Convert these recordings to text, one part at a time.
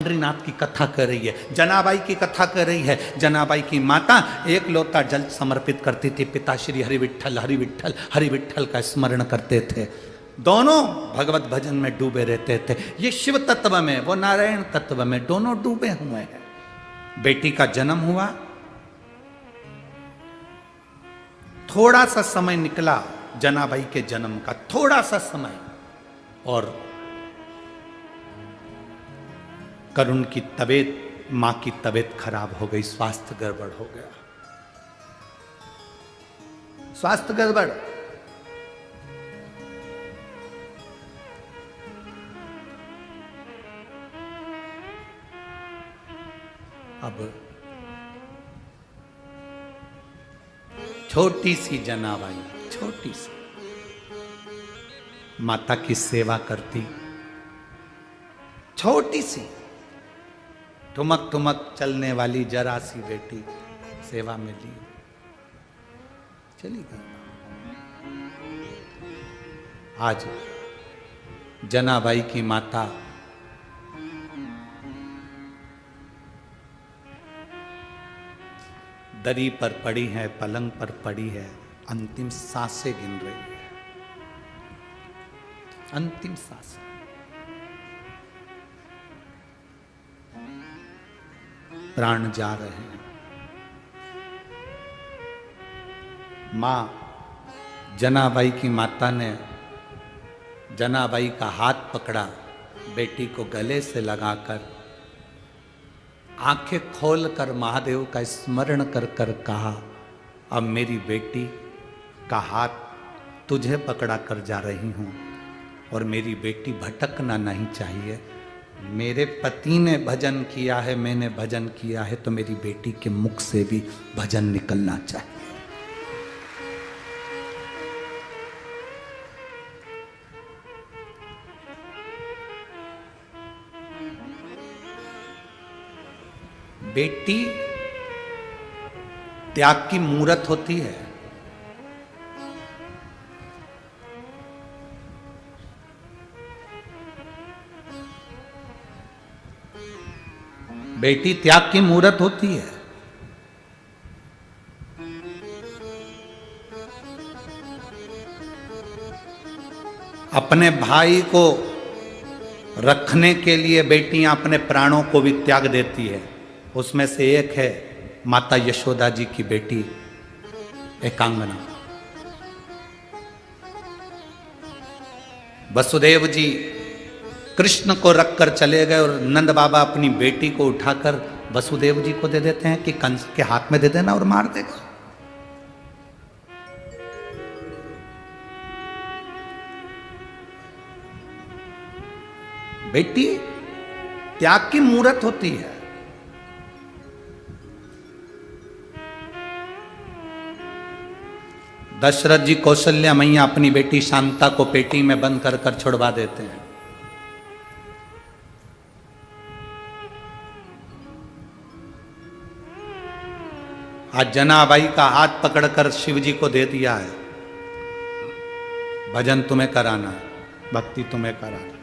पंडरीनाथ की कथा कर रही है, जनाबाई की कथा कर रही है। जनाबाई की माता एक लोटा जल समर्पित करती थी, पिता श्री हरि विठ्ठल हरि विठ्ठल का स्मरण करते थे। दोनों भगवत भजन में डूबे रहते थे। ये शिव तत्व में, वो नारायण तत्व में, दोनों डूबे हुए हैं। बेटी का जन्म हुआ, थोड़ा सा समय निकला जनाबाई के जन्म का, थोड़ा सा समय, और करुण की तबीयत, मां की तबीयत खराब हो गई, स्वास्थ्य गड़बड़ हो गया, स्वास्थ्य गड़बड़। अब छोटी सी जनाबाई, छोटी सी, माता की सेवा करती, छोटी सी ठुमक ठुमक चलने वाली जरा सी बेटी सेवा में ली, चली गई। आज जनाबाई की माता दरी पर पड़ी है, पलंग पर पड़ी है, अंतिम सांसें गिन रही है, अंतिम सांसें। प्राण जा रहे हैं। मां जनाबाई की माता ने जनाबाई का हाथ पकड़ा, बेटी को गले से लगाकर आंखें खोलकर महादेव का स्मरण कर कर कहा, अब मेरी बेटी का हाथ तुझे पकड़ा कर जा रही हूं, और मेरी बेटी भटकना नहीं चाहिए। मेरे पति ने भजन किया है, मैंने भजन किया है, तो मेरी बेटी के मुख से भी भजन निकलना चाहिए। बेटी त्याग की मूरत होती है। बेटी त्याग की मूरत होती है। अपने भाई को रखने के लिए बेटियां अपने प्राणों को भी त्याग देती है। उसमें से एक है माता यशोदा जी की बेटी एकांगना। वसुदेव जी कृष्ण को रखकर चले गए, और नंद बाबा अपनी बेटी को उठाकर वसुदेव जी को दे देते हैं कि कंस के हाथ में दे देना और मार देगा। बेटी त्याग की मूरत होती है। दशरथ जी कौशल्या मैया अपनी बेटी शांता को पेटी में बंद कर कर छुड़वा देते हैं। आज जनाबाई का हाथ पकड़कर शिव जी को दे दिया है, भजन तुम्हें कराना है, भक्ति तुम्हें कराना।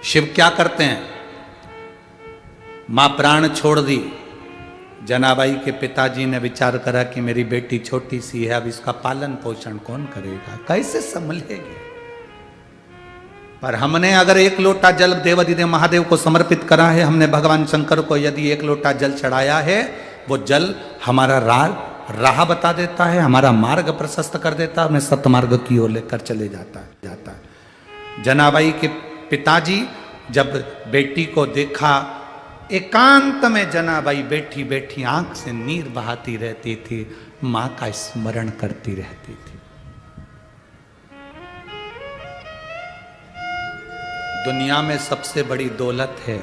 शिव क्या करते हैं? मां प्राण छोड़ दी, जनाबाई के पिताजी ने विचार करा कि मेरी बेटी छोटी सी है, अब इसका पालन पोषण कौन करेगा, कैसे संभलेगी। पर हमने अगर एक लोटा जल देवाधिदेव महादेव को समर्पित करा है, हमने भगवान शंकर को यदि एक लोटा जल चढ़ाया है, वो जल हमारा राह बता देता है, हमारा मार्ग प्रशस्त कर देता है, हमें सतमार्ग की ओर लेकर चले जाता है। जनाबाई के पिताजी जब बेटी को देखा, एकांत में जनाबाई बैठी बैठी आंख से नीर बहाती रहती थी, मां का स्मरण करती रहती थी। दुनिया में सबसे बड़ी दौलत है,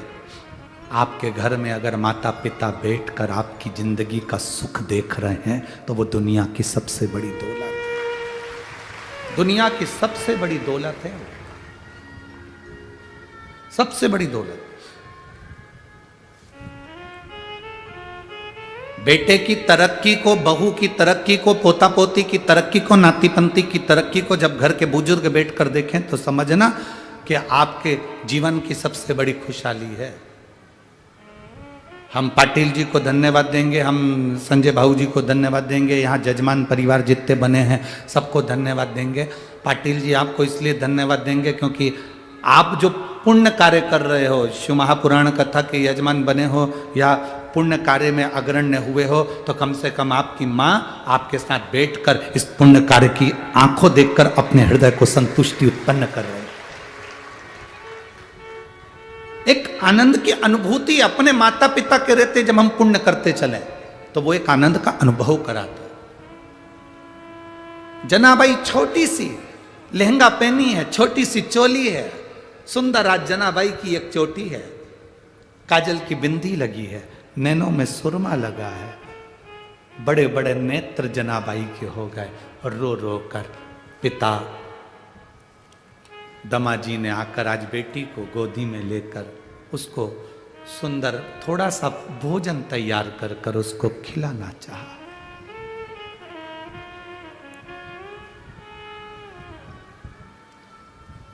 आपके घर में अगर माता पिता बैठकर आपकी जिंदगी का सुख देख रहे हैं, तो वो दुनिया की सबसे बड़ी दौलत है। दुनिया की सबसे बड़ी दौलत है, सबसे बड़ी दौलत। बेटे की तरक्की को, बहू की तरक्की को, पोता पोती की तरक्की को, नाती पंती की तरक्की को जब घर के बुजुर्ग बैठकर देखें तो समझना कि आपके जीवन की सबसे बड़ी खुशहाली है। हम पाटिल जी को धन्यवाद देंगे, हम संजय भाऊ जी को धन्यवाद देंगे, यहाँ जजमान परिवार जितने बने हैं सबको धन्यवाद देंगे। पाटिल जी आपको इसलिए धन्यवाद देंगे क्योंकि आप जो पुण्य कार्य कर रहे हो, शिव महापुराण कथा के यजमान बने हो या पुण्य कार्य में अग्रण्य हुए हो, तो कम से कम आपकी माँ आपके साथ बैठकर इस पुण्य कार्य की आंखों देखकर अपने हृदय को संतुष्टि उत्पन्न कर रहे हो। एक आनंद की अनुभूति अपने माता पिता के रहते जब हम पुण्य करते चले तो वो एक आनंद का अनुभव कराते। जनाबाई छोटी सी लहंगा पहनी है, छोटी सी चोली है, सुंदर आज जनाबाई की एक चोटी है, काजल की बिंदी लगी है, नैनों में सुरमा लगा है, बड़े बड़े नेत्र जनाबाई के हो गए और रो रो कर पिता दमाजी ने आकर आज बेटी को गोदी में लेकर उसको सुंदर थोड़ा सा भोजन तैयार कर कर उसको खिलाना चाहा।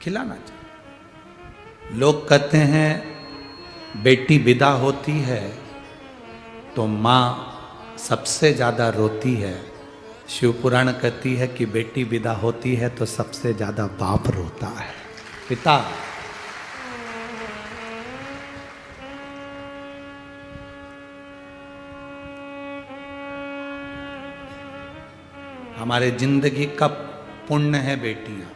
खिलाना चाहा। लोग कहते हैं बेटी विदा होती है तो माँ सबसे ज्यादा रोती है। शिव पुराण कहती है कि बेटी विदा होती है तो सबसे ज्यादा बाप रोता है, पिता। हमारे जिंदगी का पुण्य है बेटियां।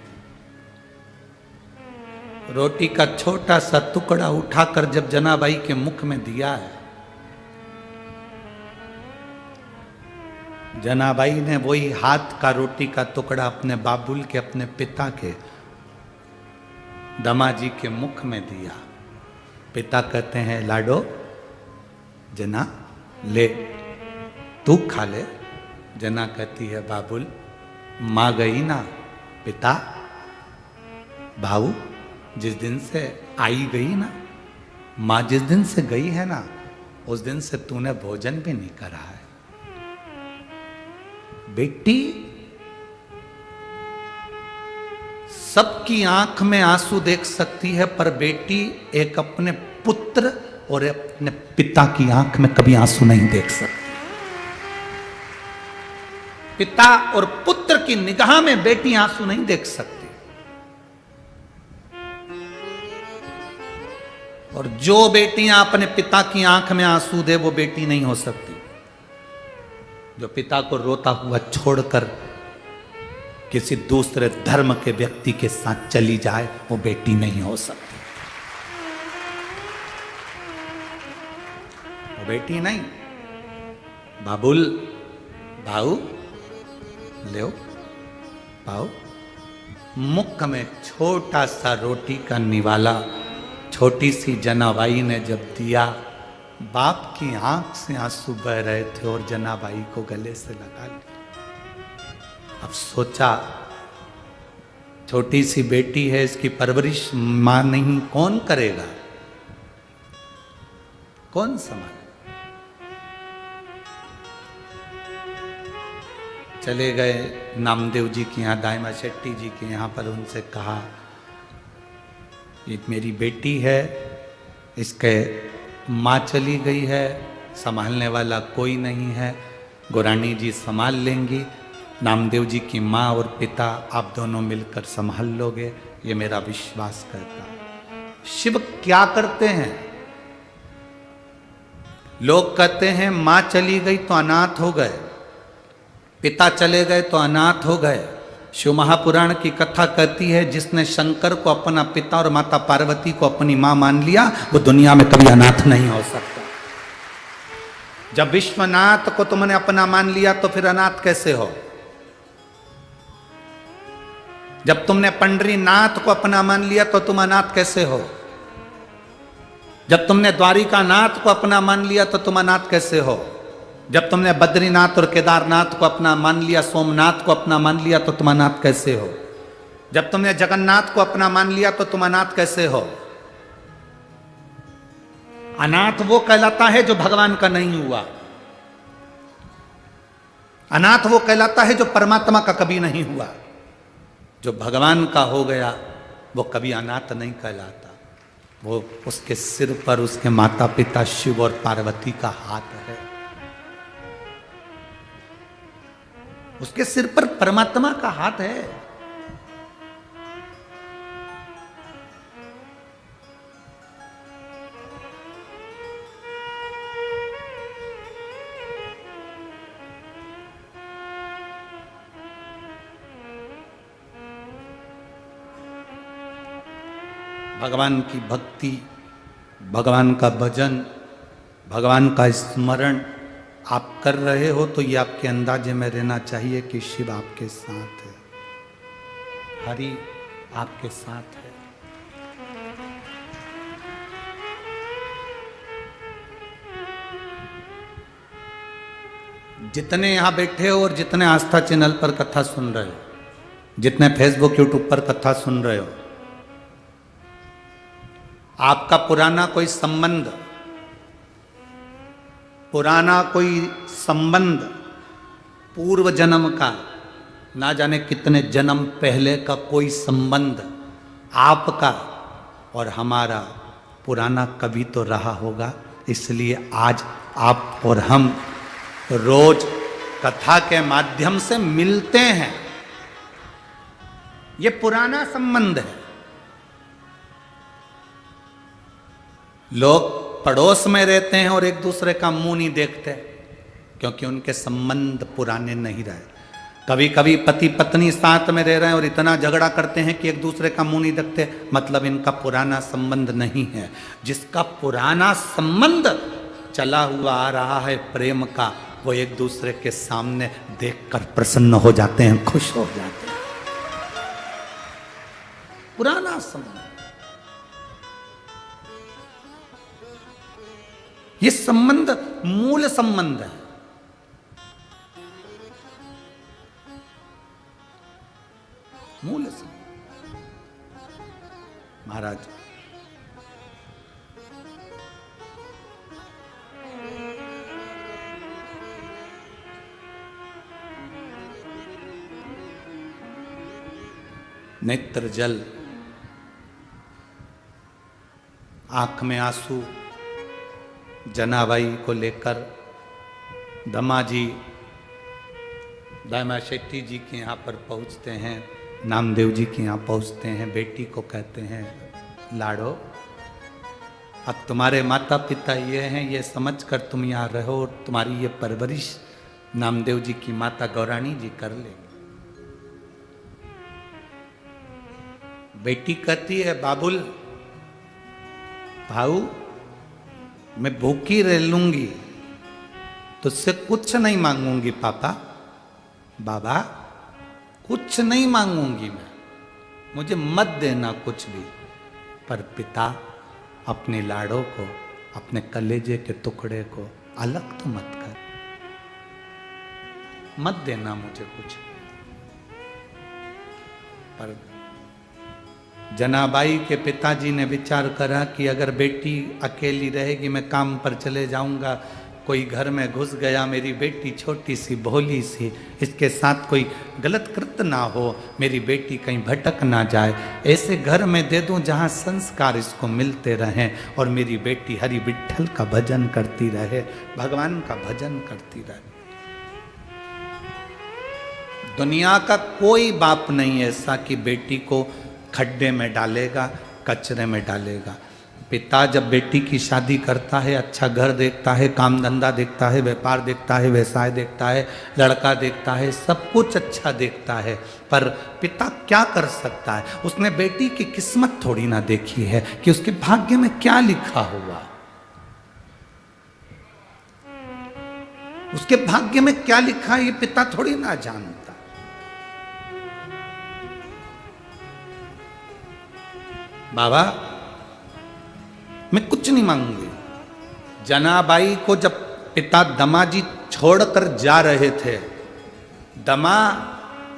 रोटी का छोटा सा टुकड़ा उठाकर जब जनाबाई के मुख में दिया है, जनाबाई ने वही हाथ का रोटी का टुकड़ा अपने बाबुल के, अपने पिता के, दमाजी के मुख में दिया। पिता कहते हैं लाडो जना ले, तू खा ले। जना कहती है बाबुल माँ गई ना, पिता भाऊ जिस दिन से आई गई ना, माँ जिस दिन से गई है ना, उस दिन से तूने भोजन भी नहीं करा है। बेटी सबकी आंख में आंसू देख सकती है, पर बेटी एक अपने पुत्र और अपने पिता की आंख में कभी आंसू नहीं देख सकती। पिता और पुत्र की निगाह में बेटी आंसू नहीं देख सकती। और जो बेटियां अपने पिता की आंख में आंसू दे वो बेटी नहीं हो सकती। जो पिता को रोता हुआ छोड़कर किसी दूसरे धर्म के व्यक्ति के साथ चली जाए वो बेटी नहीं हो सकती। वो बेटी नहीं। बाबुल भाऊ ले पाओ। मुख में छोटा सा रोटी का निवाला छोटी सी जनाबाई ने जब दिया, बाप की आंख से आंसू बह रहे थे और जनाबाई को गले से लगा लिया। अब सोचा छोटी सी बेटी है, इसकी परवरिश मां नहीं कौन करेगा, कौन संभाले। चले गए नामदेव जी के यहाँ, दाइमा शेट्टी जी के यहाँ पर, उनसे कहा ये मेरी बेटी है, इसके माँ चली गई है, संभालने वाला कोई नहीं है, गोरानी जी संभाल लेंगी, नामदेव जी की माँ और पिता आप दोनों मिलकर संभाल लोगे, ये मेरा विश्वास करता है। शिव क्या करते हैं? लोग कहते हैं माँ चली गई तो अनाथ हो गए, पिता चले गए तो अनाथ हो गए। शिव महापुराण की कथा कहती है जिसने शंकर को अपना पिता और माता पार्वती को अपनी मां मान लिया वो दुनिया में कभी अनाथ नहीं हो सकता। जब विश्वनाथ को तुमने अपना मान लिया तो फिर अनाथ कैसे हो? जब तुमने पंडरीनाथ को अपना मान लिया तो तुम अनाथ कैसे हो? जब तुमने द्वारिकानाथ को अपना मान लिया तो तुम अनाथ कैसे हो? जब तुमने बद्रीनाथ और केदारनाथ को अपना मान लिया, सोमनाथ को अपना मान लिया तो तुम अनाथ कैसे हो? जब तुमने जगन्नाथ को अपना मान लिया तो तुम अनाथ कैसे हो? अनाथ वो कहलाता है जो भगवान का नहीं हुआ। अनाथ वो कहलाता है जो परमात्मा का कभी नहीं हुआ। जो भगवान का हो गया वो कभी अनाथ नहीं कहलाता। वो उसके सिर पर उसके माता पिता शिव और पार्वती का हाथ है, उसके सिर पर परमात्मा का हाथ है। भगवान की भक्ति, भगवान का भजन, भगवान का स्मरण आप कर रहे हो तो ये आपके अंदाजे में रहना चाहिए कि शिव आपके साथ है, हरि आपके साथ है। जितने यहां बैठे हो और जितने आस्था चैनल पर कथा सुन रहे हो, जितने फेसबुक यूट्यूब पर कथा सुन रहे हो, आपका पुराना कोई संबंध, पुराना कोई संबंध पूर्व जन्म का, ना जाने कितने जन्म पहले का कोई संबंध आपका और हमारा पुराना कभी तो रहा होगा। इसलिए आज आप और हम रोज कथा के माध्यम से मिलते हैं। ये पुराना संबंध है। लोग पड़ोस में रहते हैं और एक दूसरे का मुंह नहीं देखते क्योंकि उनके संबंध पुराने नहीं रहे। कभी कभी पति पत्नी साथ में रह रहे हैं और इतना झगड़ा करते हैं कि एक दूसरे का मुंह नहीं देखते, मतलब इनका पुराना संबंध नहीं है। जिसका पुराना संबंध चला हुआ आ रहा है प्रेम का, वो एक दूसरे के सामने देखकर प्रसन्न हो जाते हैं, खुश हो जाते हैं। पुराना संबंध, ये संबंध मूल संबंध है। मूल संबंध। महाराज नेत्र जल, आंख में आंसू जनाबाई को लेकर दमाजी दामा शेट्टी जी के यहाँ पर पहुँचते हैं, नामदेव जी के यहाँ पहुँचते हैं। बेटी को कहते हैं, लाडो अब तुम्हारे माता पिता ये हैं, ये समझ कर तुम यहाँ रहो, तुम्हारी ये परवरिश नामदेव जी की माता गौराणी जी कर लेंगे। बेटी कहती है, बाबुल भाऊ मैं भूखी रह लूंगी, तुझसे कुछ नहीं मांगूंगी पापा, बाबा कुछ नहीं मांगूंगी मैं, मुझे मत देना कुछ भी। पर पिता अपने लाड़ों को, अपने कलेजे के टुकड़े को अलग तो मत कर, मत देना मुझे कुछ। पर जनाबाई के पिताजी ने विचार करा कि अगर बेटी अकेली रहेगी, मैं काम पर चले जाऊंगा, कोई घर में घुस गया, मेरी बेटी छोटी सी भोली सी, इसके साथ कोई गलत कृत्य ना हो, मेरी बेटी कहीं भटक ना जाए, ऐसे घर में दे दूं जहां संस्कार इसको मिलते रहें और मेरी बेटी हरि विठ्ठल का भजन करती रहे, भगवान का भजन करती रहे। दुनिया का कोई बाप नहीं ऐसा कि बेटी को खड्डे में डालेगा, कचरे में डालेगा। पिता जब बेटी की शादी करता है, अच्छा घर देखता है, काम धंधा देखता है, व्यापार देखता है, व्यवसाय देखता है, लड़का देखता है, सब कुछ अच्छा देखता है। पर पिता क्या कर सकता है? उसने बेटी की किस्मत थोड़ी ना देखी है कि उसके भाग्य में क्या लिखा हुआ, उसके भाग्य में क्या लिखा है ये पिता थोड़ी ना जानता। बाबा मैं कुछ नहीं मांगूंगी। जनाबाई को जब पिता दमाजी छोड़कर जा रहे थे, दमा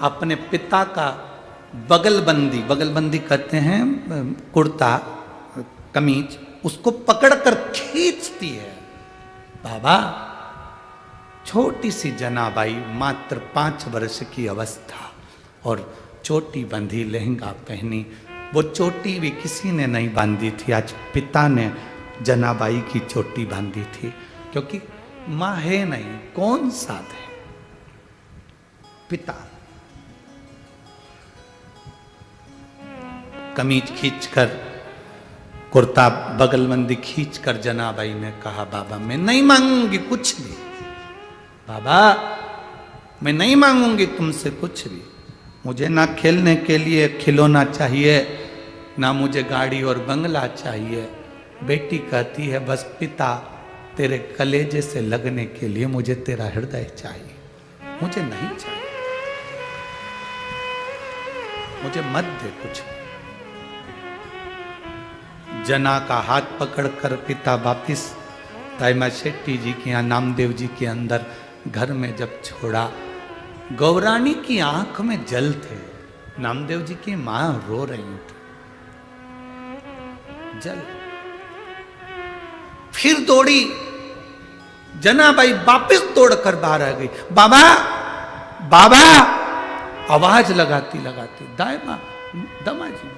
अपने पिता का बगलबंदी कहते हैं कुर्ता कमीज, उसको पकड़कर खींचती है। बाबा छोटी सी जनाबाई, मात्र 5 वर्ष की अवस्था, और चोटी बंधी, लहंगा पहनी, वो चोटी भी किसी ने नहीं बांधी थी, आज पिता ने जनाबाई की चोटी बांधी थी, क्योंकि मां है नहीं, कौन साथ है, पिता। कमीज खींचकर, कुर्ता बगलबंदी खींचकर जनाबाई ने कहा, बाबा मैं नहीं मांगूंगी कुछ भी, बाबा मैं नहीं मांगूंगी तुमसे कुछ भी, मुझे ना खेलने के लिए खिलौना चाहिए, ना मुझे गाड़ी और बंगला चाहिए। बेटी कहती है बस पिता तेरे कलेजे से लगने के लिए मुझे तेरा हृदय चाहिए, मुझे नहीं चाहिए, मुझे मत दे कुछ। जना का हाथ पकड़कर पिता वापिस ताईमा शेट्टी जी के यहाँ नामदेव जी के अंदर घर में जब छोड़ा, गौरानी की आंख में जल थे, नामदेव जी की मां रो रही थी, जल। फिर दौड़ी जनाबाई, वापिस दौड़कर बाहर आ गई, बाबा बाबा आवाज लगाती लगाती, दाईमा दमाजी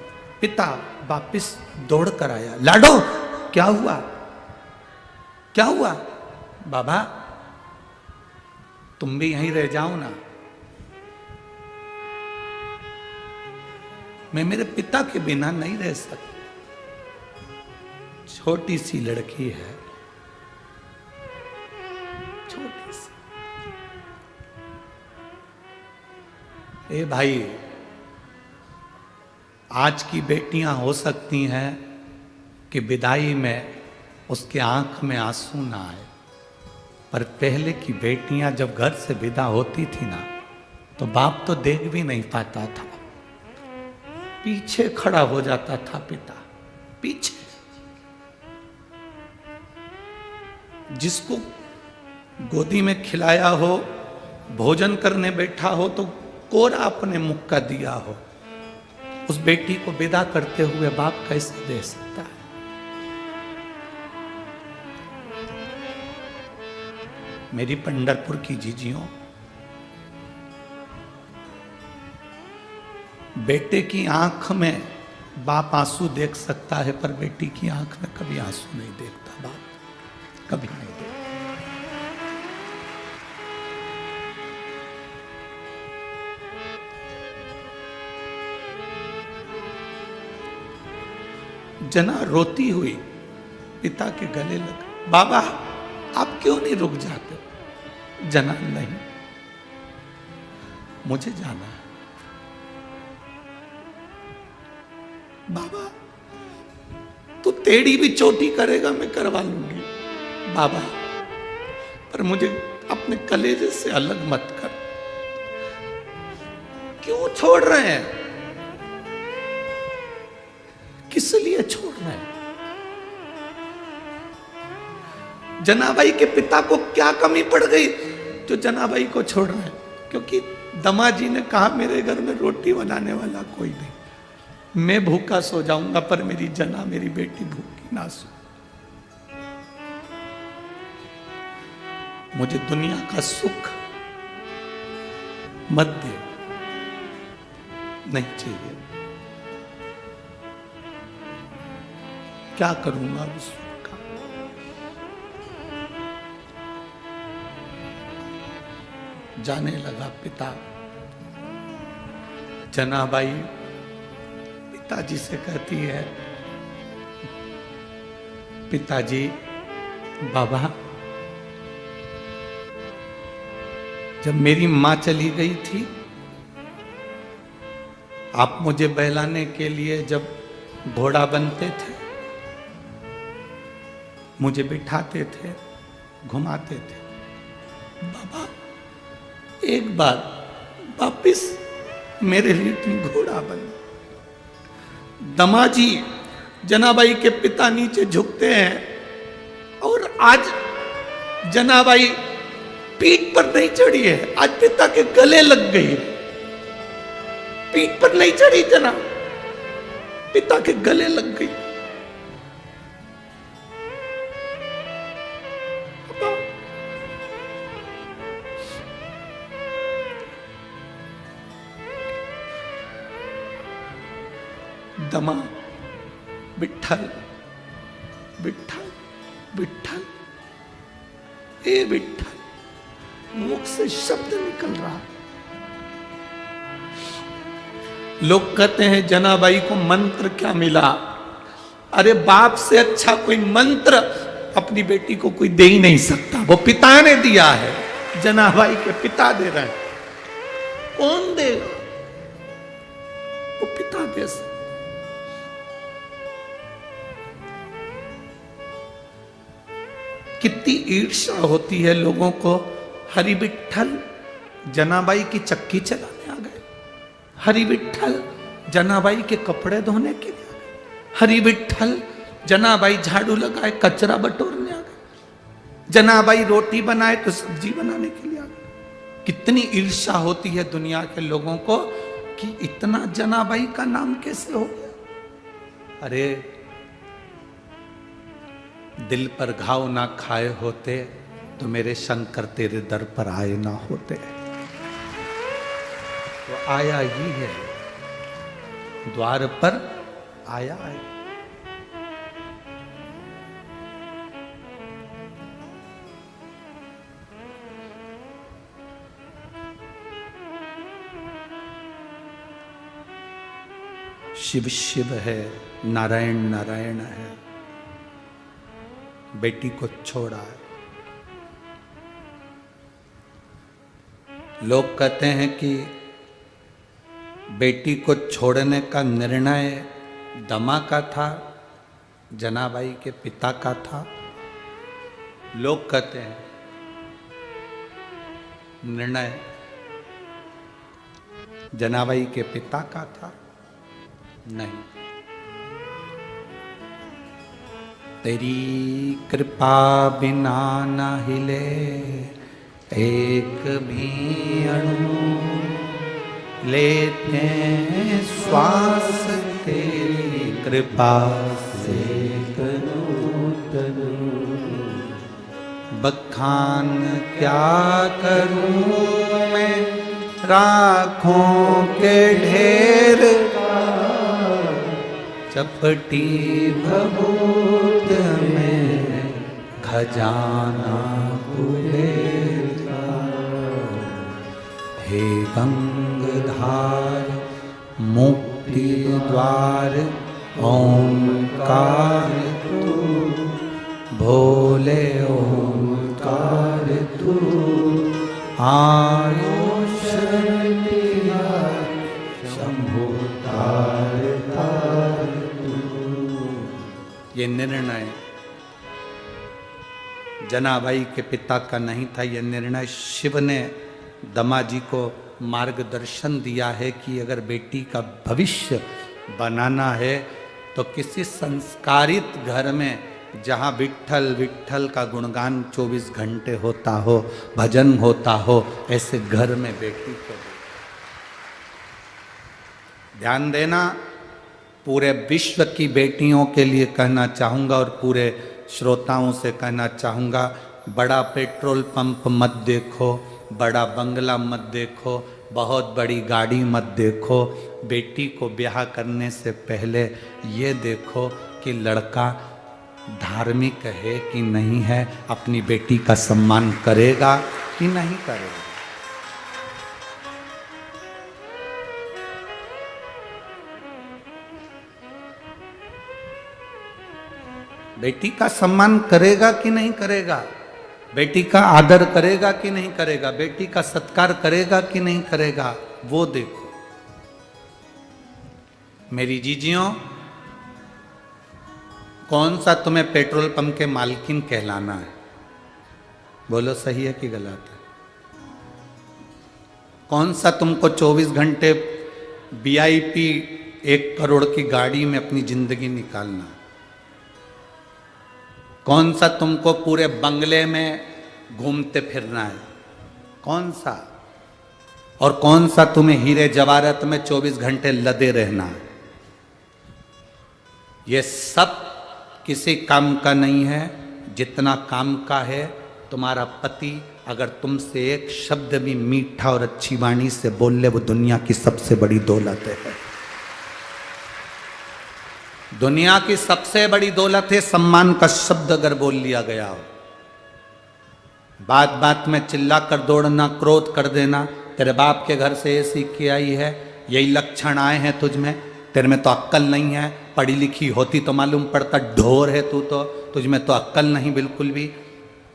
पिता वापिस दौड़कर आया, लाडो क्या हुआ, क्या हुआ, बाबा तुम भी यहीं रह जाओ ना, मैं मेरे पिता के बिना नहीं रह सकती, छोटी सी लड़की है, छोटी सी। ए भाई, आज की बेटियां हो सकती हैं कि विदाई में उसके आंख में आंसू ना आए, पर पहले की बेटियां जब घर से विदा होती थी ना, तो बाप तो देख भी नहीं पाता था, पीछे खड़ा हो जाता था पिता, पीछे। जिसको गोदी में खिलाया हो, भोजन करने बैठा हो तो कोरा अपने मुख का दिया हो, उस बेटी को विदा करते हुए बाप कैसे दे सकता है। मेरी पंढरपुर की जीजियों, बेटे की आंख में बाप आंसू देख सकता है, पर बेटी की आंख में कभी आंसू नहीं देखता बाप, कभी नहीं देखता। जना रोती हुई पिता के गले लग, बाबा आप क्यों नहीं रुक जाते? जना नहीं, मुझे जाना है। बाबा तू तेरी भी चोटी करेगा मैं करवा लूंगी बाबा, पर मुझे अपने कलेजे से अलग मत कर। क्यों छोड़ रहे हैं? किस लिए छोड़ रहे हैं? जनाबाई के पिता को क्या कमी पड़ गई जो जनाबाई को छोड़ रहे हैं? क्योंकि दमाजी ने कहा मेरे घर में रोटी बनाने वाला कोई नहीं, मैं भूखा सो जाऊंगा, पर मेरी जना, मेरी बेटी भूखी ना सो। मुझे दुनिया का सुख मत दे, नहीं चाहिए। क्या करूंगा उस सुख का? जाने लगा पिता। जनाबाई पिताजी से कहती है, पिताजी, बाबा जब मेरी मां चली गई थी, आप मुझे बहलाने के लिए जब घोड़ा बनते थे, मुझे बिठाते थे, घुमाते थे, बाबा एक बार वापिस मेरे लिए तुम घोड़ा बन। दमाजी जनाबाई के पिता नीचे झुकते हैं और आज जनाबाई पीठ पर नहीं चढ़ी है, आज पिता के गले लग गई। पीठ पर नहीं चढ़ी जना, पिता के गले लग गई। दमा, विठ्ठल विठ्ठल विठ्ठल, ए विठ्ठल, मुख से शब्द निकल रहा। लोग कहते हैं जनाबाई को मंत्र क्या मिला? अरे बाप से अच्छा कोई मंत्र अपनी बेटी को कोई दे ही नहीं सकता, वो पिता ने दिया है, जनाबाई के पिता दे रहे हैं। कौन देगा? वो पिता दे सकते। कितनी ईर्ष्या होती है लोगों को। हरि विठ्ठल जनाबाई की चक्की चलाने आ गए, हरि विठ्ठल जनाबाई के कपड़े धोने के लिए आ गए, हरि विठ्ठल जनाबाई झाड़ू लगाए कचरा बटोरने आ गए, जनाबाई रोटी बनाए तो सब्जी बनाने के लिए आ गए। कितनी ईर्ष्या होती है दुनिया के लोगों को कि इतना जनाबाई का नाम कैसे हो गया। अरे दिल पर घाव ना खाए होते तो मेरे शंकर तेरे दर पर आए ना होते। तो आया ही है, द्वार पर आया है। शिव शिव है, नारायण नारायण है, बेटी को छोड़ा है। लोग कहते हैं कि बेटी को छोड़ने का निर्णय दमा का था, जनाबाई के पिता का था। लोग कहते हैं निर्णय जनाबाई के पिता का था। नहीं, तेरी कृपा बिना न हिले एक भी अणु, लेते श्वास तेरी कृपा से तनु तनु। बखान क्या करूं मैं राखों के ढेर का, चपटी भभूत में खजाना कुबेर का। हे गंगधार मुक्ति द्वार ओंकार तू, भोले ओंकार तू। आयुष शंभु तार तार तू। ये निर्णय जनाबाई के पिता का नहीं था, यह निर्णय शिव ने दमाजी को मार्गदर्शन दिया है कि अगर बेटी का भविष्य बनाना है तो किसी संस्कारित घर में जहाँ विठ्ठल विठ्ठल का गुणगान 24 घंटे होता हो, भजन होता हो, ऐसे घर में बेटी को ध्यान देना। पूरे विश्व की बेटियों के लिए कहना चाहूँगा और पूरे श्रोताओं से कहना चाहूँगा, बड़ा पेट्रोल पंप मत देखो, बड़ा बंगला मत देखो, बहुत बड़ी गाड़ी मत देखो। बेटी को ब्याह करने से पहले ये देखो कि लड़का धार्मिक है कि नहीं है, अपनी बेटी का सम्मान करेगा कि नहीं करेगा। बेटी का सम्मान करेगा कि नहीं करेगा, बेटी का आदर करेगा कि नहीं करेगा, बेटी का सत्कार करेगा कि नहीं करेगा, वो देखो। मेरी जीजियों, कौन सा तुम्हें पेट्रोल पंप के मालकिन कहलाना है? बोलो सही है कि गलत है? कौन सा तुमको 24 घंटे VIP 1 करोड़ की गाड़ी में अपनी जिंदगी निकालना है? कौन सा तुमको पूरे बंगले में घूमते फिरना है? कौन सा? और कौन सा तुम्हें हीरे जवाहरात में 24 घंटे लदे रहना है? ये सब किसी काम का नहीं है। जितना काम का है तुम्हारा पति अगर तुमसे एक शब्द भी मीठा और अच्छी वाणी से बोल ले, वो दुनिया की सबसे बड़ी दौलत है। दुनिया की सबसे बड़ी दौलत है सम्मान का शब्द अगर बोल लिया गया हो, बात बात में चिल्ला कर दौड़ना, क्रोध कर देना, तेरे बाप के घर से ये सीख के आई है, यही लक्षण आए हैं तुझ में, तेरे में तो अक्ल नहीं है, पढ़ी लिखी होती तो मालूम पड़ता, ढोर है तू तो, तुझ में तो अक्ल नहीं बिल्कुल भी,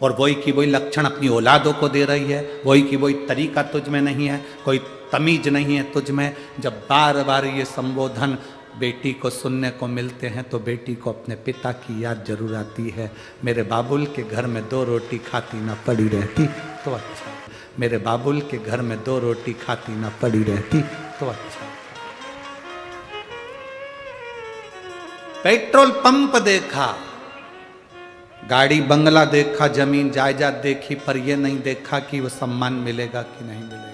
और वही की वही लक्षण अपनी औलादों को दे रही है, वही की वही तरीका तुझ में नहीं है, कोई तमीज नहीं है तुझ में। जब बार बार ये संबोधन बेटी को सुनने को मिलते हैं तो बेटी को अपने पिता की याद जरूर आती है। मेरे बाबुल के घर में 2 रोटी खाती ना पड़ी रहती तो अच्छा, मेरे बाबुल के घर में 2 रोटी खाती ना पड़ी रहती तो अच्छा। पेट्रोल पंप देखा, गाड़ी बंगला देखा, जमीन जायदाद देखी, पर यह नहीं देखा कि वो सम्मान मिलेगा कि नहीं मिलेगा।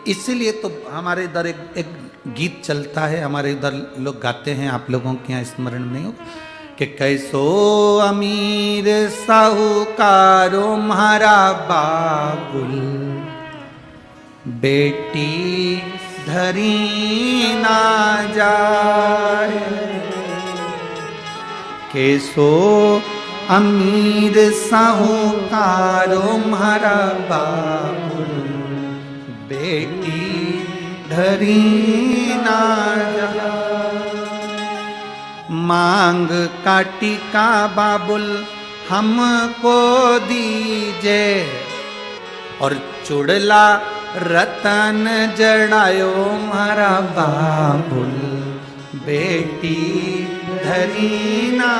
इसीलिए तो हमारे इधर एक गीत चलता है, हमारे इधर लोग गाते हैं, आप लोगों के यहाँ स्मरण नहीं हो, कि कैसो अमीर साहूकारो म्हारा बाबुल, बेटी धरी ना जाए। कैसो अमीर साहूकारो म्हारा बाबुल, बेटी धरी ना जाए। मांग काटी का बाबुल हमको दीजे, और चुड़ला रतन जड़ायो म्हारा बाबुल, बेटी धरी ना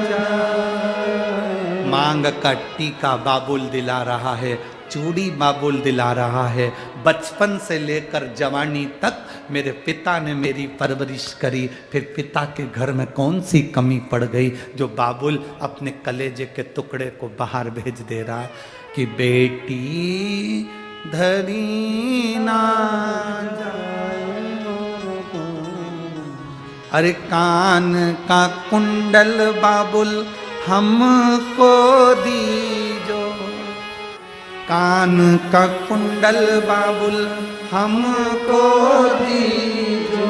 जाए। मांग काटी का बाबुल दिला रहा है, चूड़ी बाबुल दिला रहा है। बचपन से लेकर जवानी तक मेरे पिता ने मेरी परवरिश करी, फिर पिता के घर में कौन सी कमी पड़ गई जो बाबुल अपने कलेजे के टुकड़े को बाहर भेज दे रहा है कि बेटी धरी ना जाए। अरे कान का कुंडल बाबुल हमको दीजो, कान का कुंडल बाबुल हमको दीजो।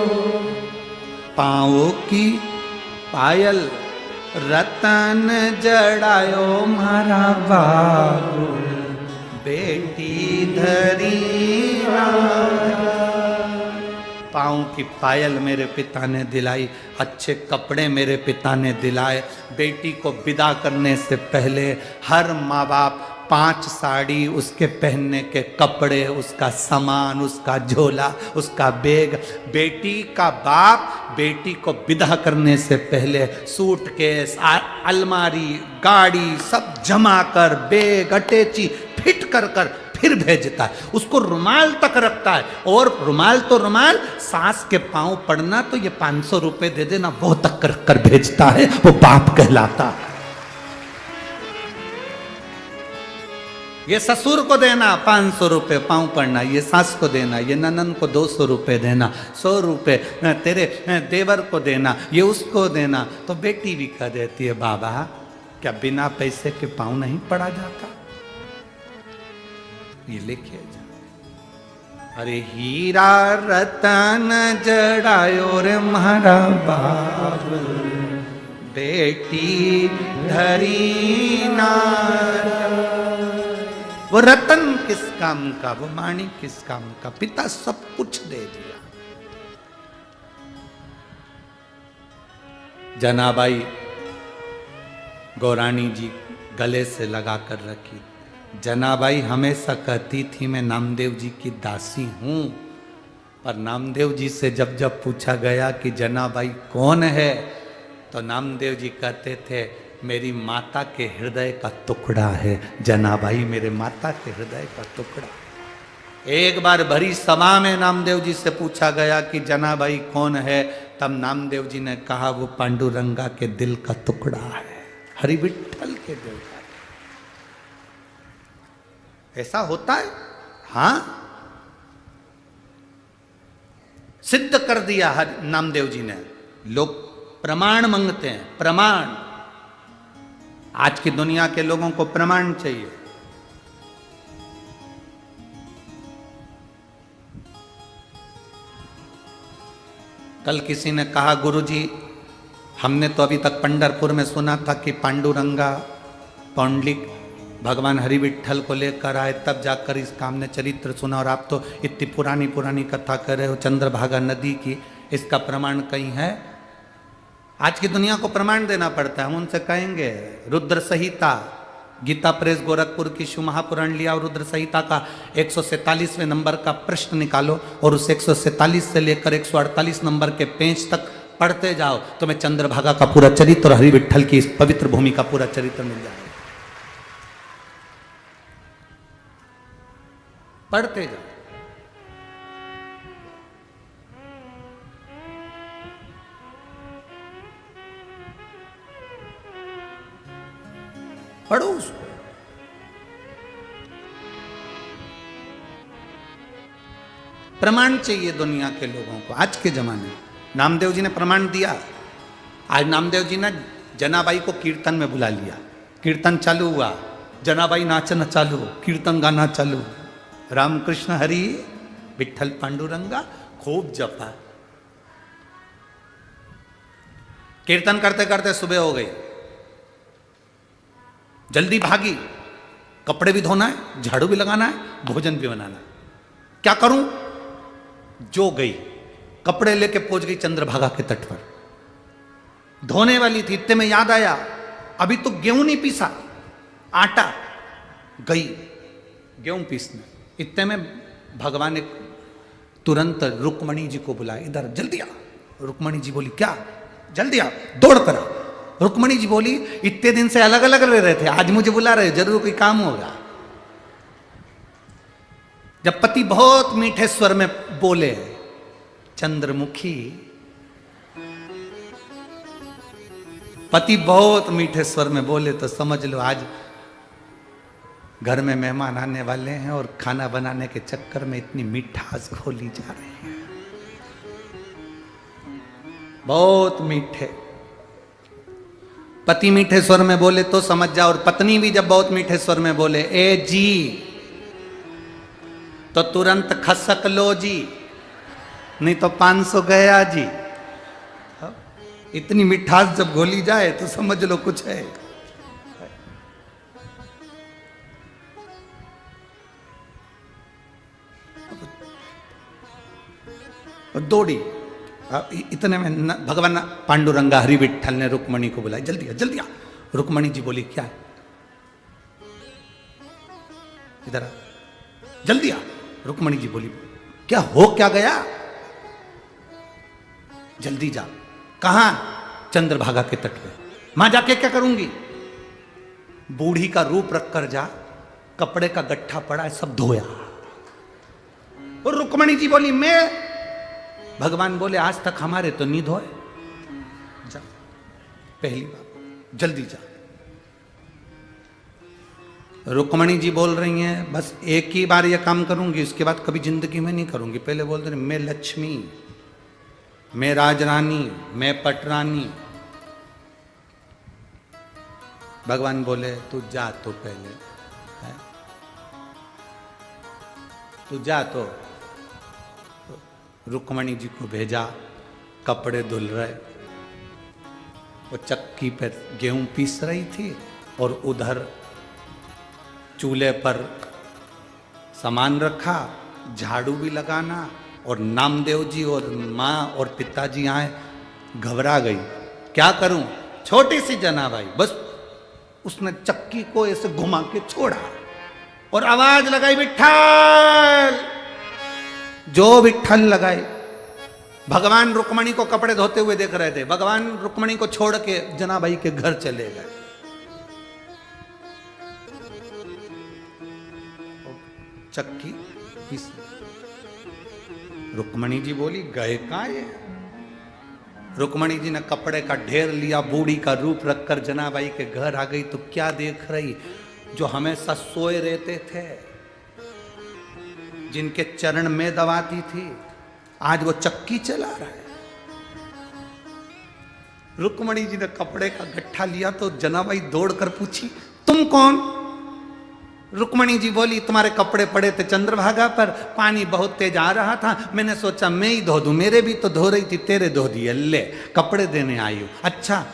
पाँव की पायल रतन जड़ायो म्हारा बाबुल, बेटी धरी ना। पाँव की पायल मेरे पिता ने दिलाई, अच्छे कपड़े मेरे पिता ने दिलाए। बेटी को विदा करने से पहले हर माँ बाप 5 साड़ी, उसके पहनने के कपड़े, उसका सामान, उसका झोला, उसका बैग। बेटी का बाप बेटी को विदा करने से पहले सूटकेस, अलमारी, गाड़ी सब जमा कर, बैग अटैची फिट कर कर फिर भेजता है। उसको रुमाल तक रखता है, और रुमाल तो रुमाल, सास के पांव पड़ना तो ये 500 रुपए दे देना, वो तक कर कर भेजता है, वो बाप कहलाता है। ये ससुर को देना 500 रुपए पाँव पड़ना, ये सास को देना, ये ननन को 200 रुपए देना, 100 रुपए तेरे देवर को देना, ये उसको देना। तो बेटी भी कह देती है, बाबा क्या बिना पैसे के पाँव नहीं पड़ा जाता, ये लेके जा। अरे हीरा रतन जड़ायो रे म्हारा बाबुल, बेटी धरी ना। वो रतन किस काम का, वो माणी किस काम का, पिता सब कुछ दे दिया। जनाबाई गौरानी जी गले से लगा कर रखी। जनाबाई हमेशा कहती थी मैं नामदेव जी की दासी हूं, पर नामदेव जी से जब जब पूछा गया कि जनाबाई कौन है, तो नामदेव जी कहते थे मेरी माता के हृदय का टुकड़ा है, जनाबाई मेरे माता के हृदय का टुकड़ा। एक बार भरी सभा में नामदेव जी से पूछा गया कि जनाबाई कौन है, तब नामदेव जी ने कहा वो पांडुरंगा के दिल का टुकड़ा है, हरि विठ्ठल के दिल का। ऐसा होता है, हाँ, सिद्ध कर दिया नामदेव जी ने। लोग प्रमाण मांगते हैं, प्रमाण। आज की दुनिया के लोगों को प्रमाण चाहिए। कल किसी ने कहा, गुरुजी हमने तो अभी तक पंढरपुर में सुना था कि पांडुरंगा पौंडलिक भगवान हरि विट्ठल को लेकर आए, तब जाकर इसका हमने चरित्र सुना, और आप तो इतनी पुरानी पुरानी कथा कर रहे हो चंद्रभागा नदी की, इसका प्रमाण कहीं है? आज की दुनिया को प्रमाण देना पड़ता है। हम उनसे कहेंगे रुद्र संहिता, गीता प्रेस गोरखपुर की शिव महापुराण लिया और रुद्र संहिता का 147वें नंबर का प्रश्न निकालो और उस 147 से लेकर 148 नंबर के पेज तक पढ़ते जाओ, तुम्हें चंद्रभागा का पूरा चरित्र और हरि विट्ठल की इस पवित्र भूमि का पूरा चरित्र मिल जाएगा। पढ़ते जाओ। पढ़ो उसको। प्रमाण चाहिए दुनिया के लोगों को। आज के जमाने में नामदेव जी ने प्रमाण दिया। आज नामदेव जी ने जनाबाई को कीर्तन में बुला लिया, कीर्तन चालू हुआ, जनाबाई नाचना चालू, कीर्तन गाना चालू, रामकृष्ण हरि विट्ठल पांडुरंगा खूब जपा। कीर्तन करते करते सुबह हो गई, जल्दी भागी, कपड़े भी धोना है, झाड़ू भी लगाना है, भोजन भी बनाना है, क्या करूं? जो गई, कपड़े लेके पहुंच गई चंद्रभागा के तट पर। धोने वाली थी, इतने में याद आया अभी तो गेहूं नहीं पीसा, आटा। गई गेहूं पीसने, इतने में भगवान ने तुरंत रुक्मणी जी को बुलाया, इधर जल्दी आ। रुक्मणी जी बोली क्या? जल्दी आ, दौड़ कर आ। रुक्मणी जी बोली इतने दिन से अलग अलग रह रहे थे, आज मुझे बुला रहे, जरूर कोई काम होगा। जब पति बहुत मीठे स्वर में बोले, चंद्रमुखी, पति बहुत मीठे स्वर में बोले तो समझ लो आज घर में मेहमान आने वाले हैं और खाना बनाने के चक्कर में इतनी मिठास खोली जा रही है। बहुत मीठे, पति मीठे स्वर में बोले तो समझ जाओ, और पत्नी भी जब बहुत मीठे स्वर में बोले ए जी, तो तुरंत खसक लो जी, नहीं तो 500 गया जी। इतनी मिठास जब घोली जाए तो समझ लो कुछ है। दौड़ी, इतने में भगवान पांडुरंगा हरि विट्ठल ने रुक्मणी को बुलाया, जल्दी आ जल्दी आ। रुक्मणी जी बोली क्या? इधर आ, जल्दी आ। रुक्मणी जी बोली क्या हो क्या गया? जल्दी जा। कहां? चंद्रभागा के तट पे। मां जाके क्या करूंगी? बूढ़ी का रूप रख कर जा, कपड़े का गट्ठा पड़ा है सब धोया। और रुक्मणी जी बोली मैं? भगवान बोले आज तक हमारे तो नहीं धोए, जा पहली बात, जल्दी जा। रुक्मणी जी बोल रही हैं बस एक ही बार ये काम करूंगी, उसके बाद कभी जिंदगी में नहीं करूंगी। पहले बोल रही मैं लक्ष्मी, मैं राजरानी, मैं पटरानी। भगवान बोले तू जा तो पहले, है? तू जा। तो रुक्मणी जी को भेजा, कपड़े धुल रहे, वो चक्की पर गेहूं पीस रही थी और उधर चूल्हे पर सामान रखा, झाड़ू भी लगाना, और नामदेव जी और माँ और पिताजी आए। घबरा गई, क्या करूं? छोटी सी जनाबाई, बस उसने चक्की को ऐसे घुमा के छोड़ा और आवाज लगाई विट्ठल। जो विट्ठल लगाए। भगवान रुक्मणी को कपड़े धोते हुए देख रहे थे, भगवान रुक्मणी को छोड़ के जनाबाई के घर चले गए। चक्की पीस। रुक्मणी जी बोली गए कहां ये? रुक्मणी जी ने कपड़े का ढेर लिया, बूढ़ी का रूप रखकर जनाबाई के घर आ गई। तो क्या देख रही? जो हमेशा सोए रहते थे, जिनके चरण में दबाती थी, आज वो चक्की चला रहा है। रुक्मणी जी ने कपड़े का गट्ठा लिया तो जनाबाई दौड़कर पूछी तुम कौन? रुक्मणी जी बोली तुम्हारे कपड़े पड़े थे चंद्रभागा पर, पानी बहुत तेज आ रहा था, मैंने सोचा मैं ही धो दूं, मेरे भी तो धो रही थी, तेरे धो दिए, ले कपड़े देने आई हो। अच्छा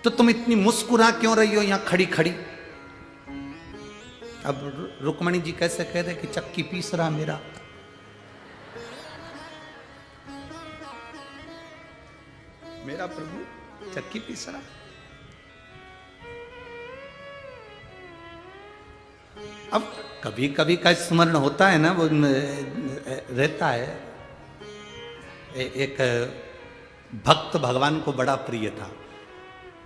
तो तुम इतनी मुस्कुरा क्यों रही हो यहां खड़ी खड़ी? अब रुक्मणी जी कैसे कह दे कि चक्की पीस रहा मेरा। मेरा प्रभु चक्की पीस रहा। अब कभी कभी का स्मरण होता है ना, वो रहता है। एक भक्त भगवान को बड़ा प्रिय था,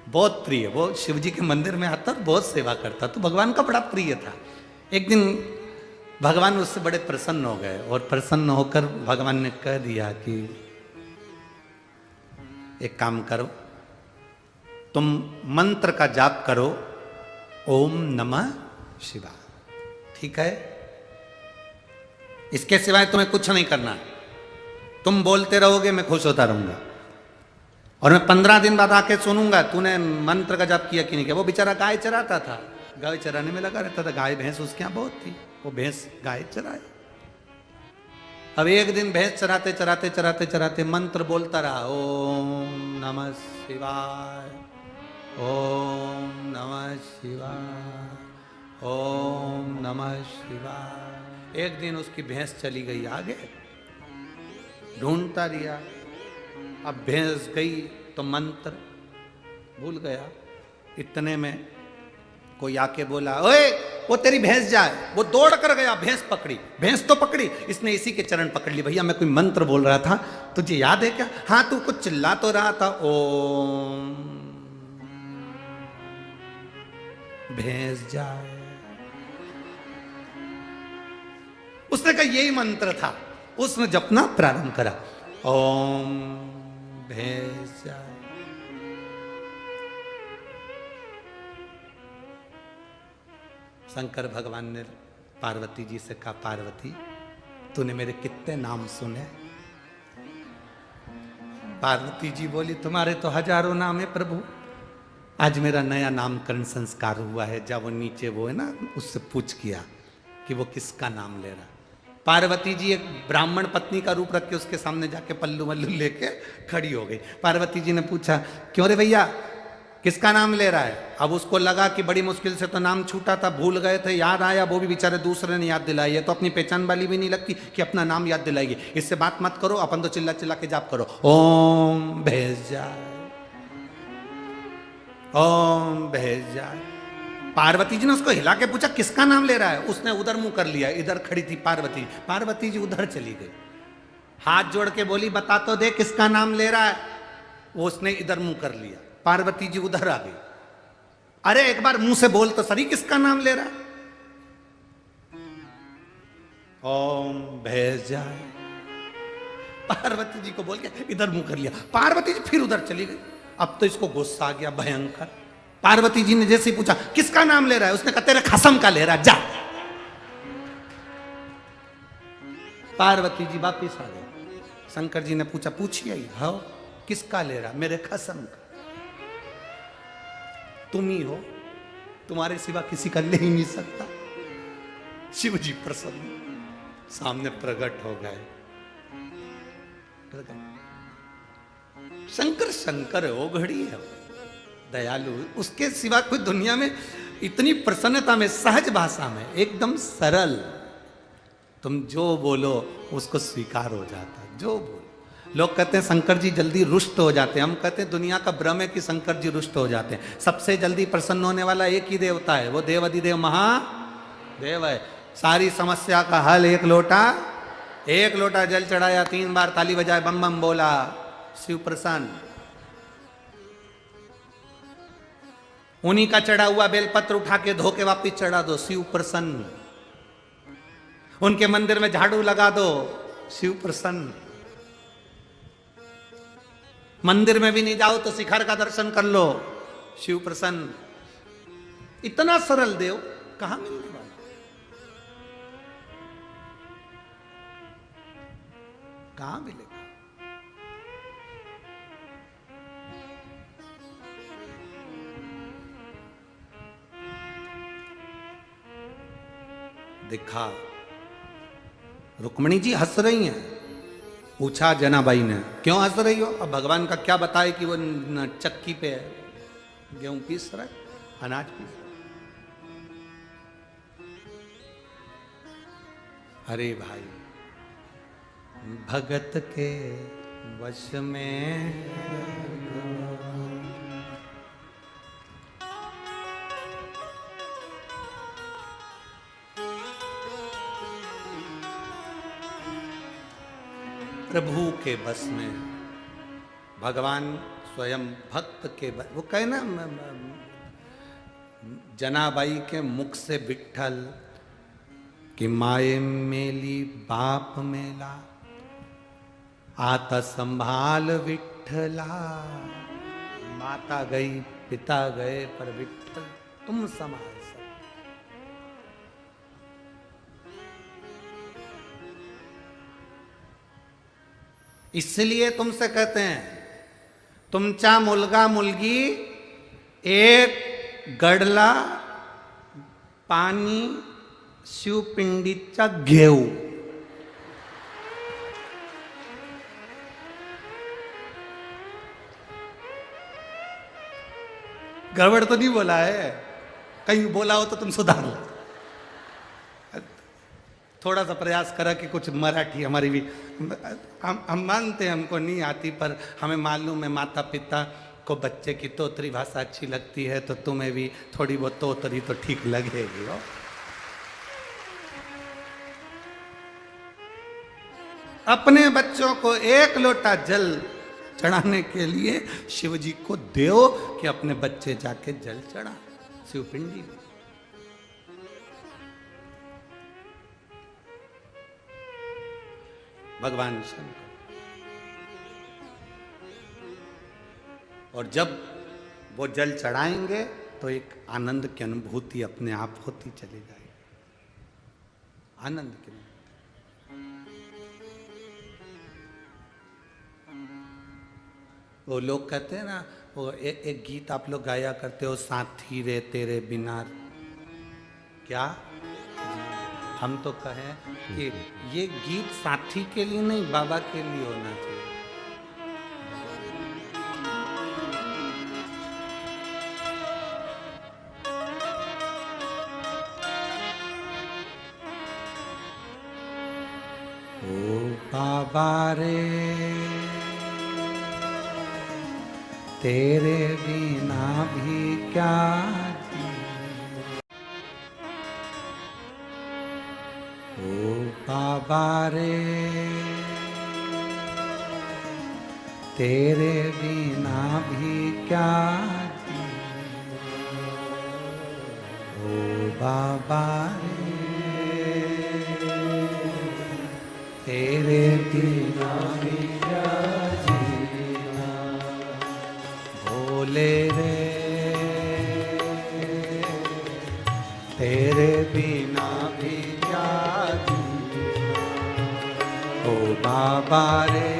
बहुत प्रिय। वो शिव जी के मंदिर में आता और बहुत सेवा करता, तो भगवान का बड़ा प्रिय था। एक दिन भगवान उससे बड़े प्रसन्न हो गए और प्रसन्न होकर भगवान ने कह दिया कि एक काम करो, तुम मंत्र का जाप करो, ओम नमः शिवाय, ठीक है? इसके सिवाय तुम्हें कुछ नहीं करना। तुम बोलते रहोगे, मैं खुश होता रहूंगा, और मैं 15 दिन बाद आके सुनूंगा तूने मंत्र का जाप किया कि नहीं किया। वो बेचारा गाय चराता था, गाय चराने में लगा रहता था, गाय भैंस उसके यहाँ बहुत थी, वो भैंस गाय चराए। अब एक दिन भैंस चराते चराते चराते चराते मंत्र बोलता रहा, ओम नमः शिवाय, ओम नमः शिवाय, ओम नमः शिवाय। एक दिन उसकी भैंस चली गई आगे, ढूंढता रिया। अब भैंस गई तो मंत्र भूल गया। इतने में कोई आके बोला, ओए वो तेरी भैंस जाए। वो दौड़ कर गया, भैंस पकड़ी, भैंस तो पकड़ी, इसने इसी के चरण पकड़ ली। भैया मैं कोई मंत्र बोल रहा था, तुझे याद है क्या? हाँ तू कुछ चिल्ला तो रहा था, ओम भैंस जाए। उसने कहा यही मंत्र था। उसने जपना प्रारंभ करा, ओम भैंस जाए। शंकर भगवान ने पार्वती जी से कहा, पार्वती तूने मेरे कितने नाम सुने? पार्वती जी बोली, तुम्हारे तो हजारों नाम है प्रभु। आज मेरा नया नामकरण संस्कार हुआ है। जब वो नीचे वो है ना, उससे पूछ किया कि वो किसका नाम ले रहा। पार्वती जी एक ब्राह्मण पत्नी का रूप रख के उसके सामने जाके पल्लू वल्लू लेके खड़ी हो गई। पार्वती जी ने पूछा, क्यों रे भैया किसका नाम ले रहा है? अब उसको लगा कि बड़ी मुश्किल से तो नाम छूटा था, भूल गए थे, याद आया, वो भी बेचारे दूसरे ने याद दिलाई है, तो अपनी पहचान वाली भी नहीं लगती कि अपना नाम याद दिलाइए। इससे बात मत करो, अपन तो चिल्ला चिल्ला के जाप करो, ओम भैंस जाए, ओम भैंस जाए। पार्वती जी ने उसको हिला के पूछा किसका नाम ले रहा है? उसने उधर मुंह कर लिया, इधर खड़ी थी पार्वती। पार्वती जी उधर चली गई, हाथ जोड़ के बोली, बता तो दे किसका नाम ले रहा है? वो उसने इधर मुंह कर लिया, पार्वती जी उधर आ गई। अरे एक बार मुंह से बोल तो सही, किसका नाम ले रहा है? ओम भैंस जाए। पार्वती जी को बोल के इधर मुंह कर लिया। पार्वती जी फिर उधर चली गई। अब तो इसको गुस्सा आ गया भयंकर। पार्वती जी ने जैसे ही पूछा किसका नाम ले रहा है, उसने कहा तेरे खसम का ले रहा है, जा। पार्वती जी वापिस आ गए। शंकर जी ने पूछा, पूछिए हाँ किसका ले रहा? मेरे खसम का। तुम ही हो, तुम्हारे सिवा किसी का ले ही नहीं सकता। शिव जी प्रसन्न सामने प्रकट हो गए। शंकर शंकर है, वो घड़ी है, दयालु, उसके सिवा कोई दुनिया में इतनी प्रसन्नता में, सहज भाषा में, एकदम सरल, तुम जो बोलो उसको स्वीकार हो जाता है। जो बोलो, लोग कहते हैं शंकर जी जल्दी रुष्ट हो जाते हैं, हम कहते हैं दुनिया का भ्रम है कि शंकर जी रुष्ट हो जाते हैं। सबसे जल्दी प्रसन्न होने वाला एक ही देवता है, वो देव अधिदेव महादेव है। सारी समस्या का हल एक लोटा जल चढ़ाया, 3 बार ताली बजाए, बम बम बोला, शिव प्रसन्न। उन्हीं का चढ़ा हुआ बेलपत्र उठा के धो के वापिस चढ़ा दो, शिव प्रसन्न। उनके मंदिर में झाड़ू लगा दो, शिव प्रसन्न। मंदिर में भी नहीं जाओ तो शिखर का दर्शन कर लो, शिव प्रसन्न। इतना सरल देव कहां मिलने वाला? कहां मिलेगा? देखा रुक्मणी जी हंस रही हैं। पूछा जनाबाई ने, क्यों हंस रही हो? अब भगवान का क्या बताए कि वो चक्की पे है, गेहूं पीस रहा है, अनाज पीस रहा है। अरे भाई, भगत के वश में प्रभु के बस में, भगवान स्वयं भक्त के बस। वो कहे ना जनाबाई के मुख से विठ्ठल कि माए मेली बाप मेला, आता संभाल विठ्ठला। माता गई पिता गए पर विठ्ठल तुम संभाल सकते। इसलिए तुमसे कहते हैं, तुमचा मुलगा मुलगी एक गडला पाणी शिवपिंडीचा घेऊ। गड़बड़ तो नहीं बोला है, कहीं बोला हो तो तुम सुधार लो। थोड़ा सा प्रयास करा कि कुछ मराठी हमारी भी, हम मानते हैं हमको नहीं आती, पर हमें मालूम है माता पिता को बच्चे की तोतरी भाषा अच्छी लगती है, तो तुम्हें भी थोड़ी बहुत तोतरी तो ठीक लगेगी हो। अपने बच्चों को एक लोटा जल चढ़ाने के लिए शिव जी को दो कि अपने बच्चे जाके जल चढ़ा शिवपिंडी में। भगवान शंकर। और जब वो जल चढ़ाएंगे तो एक आनंद की अनुभूति अपने आप होती चली जाएगी। आनंद की अनुभूति। वो लोग कहते हैं ना, वो एक गीत आप लोग गाया करते हो, साथी रे तेरे बिना। क्या हम तो कहें कि ये गीत साथी के लिए नहीं, बाबा के लिए होना चाहिए। ओ बाबा रे तेरे बिना भी क्या, ओ बाबा रे तेरे बिना भी क्या, ओ बाबा रे तेरे बिना भी क्या जीना। भोले रे तेरे बिना भी क्या जीना। ओ बाबा रे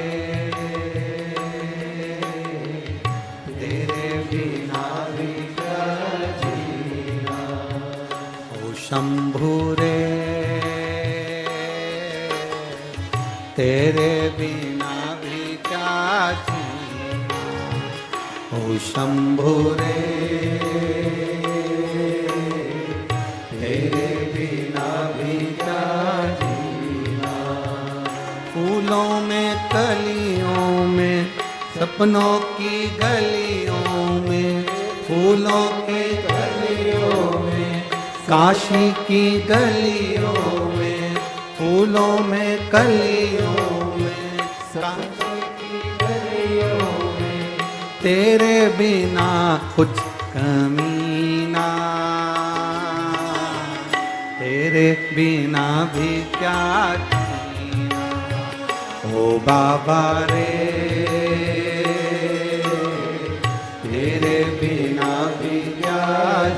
तेरे बिना भी क्या जीना। ओ शंभू रे तेरे बिना भी क्या जीना। ओ शंभू रे तेरे बिना भी क्या जीना। फूलों में कलियों में सपनों की गलियों में, फूलों की गलियों में काशी की गलियों में, फूलों में कलियों में काशी की गलियों में तेरे बिना कुछ कमी ना। तेरे बिना भी क्या जीना। ओ बाबा रे तेरे बिना भी क्या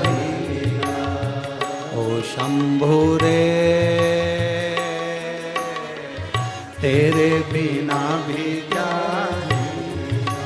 जीना। ओ शंभू रे तेरे बिना भी क्या जीना।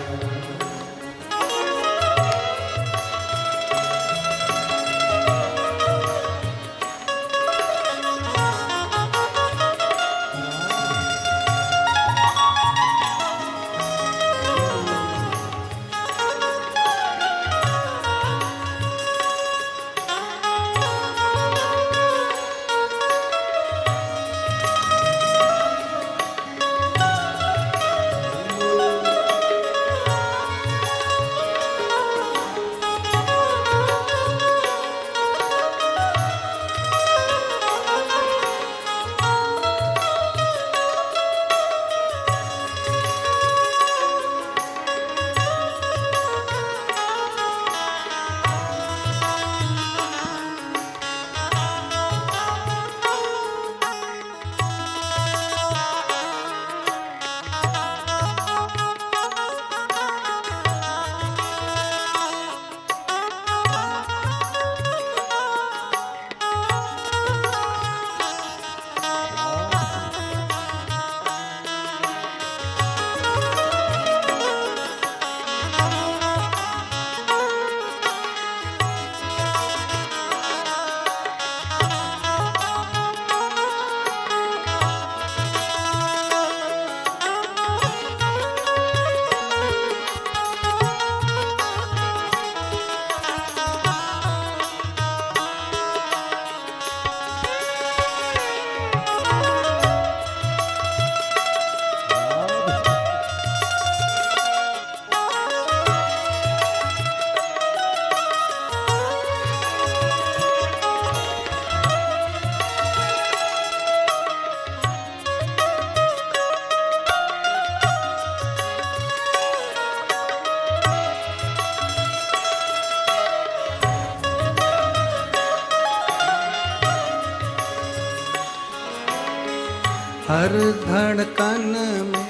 हर धड़कन में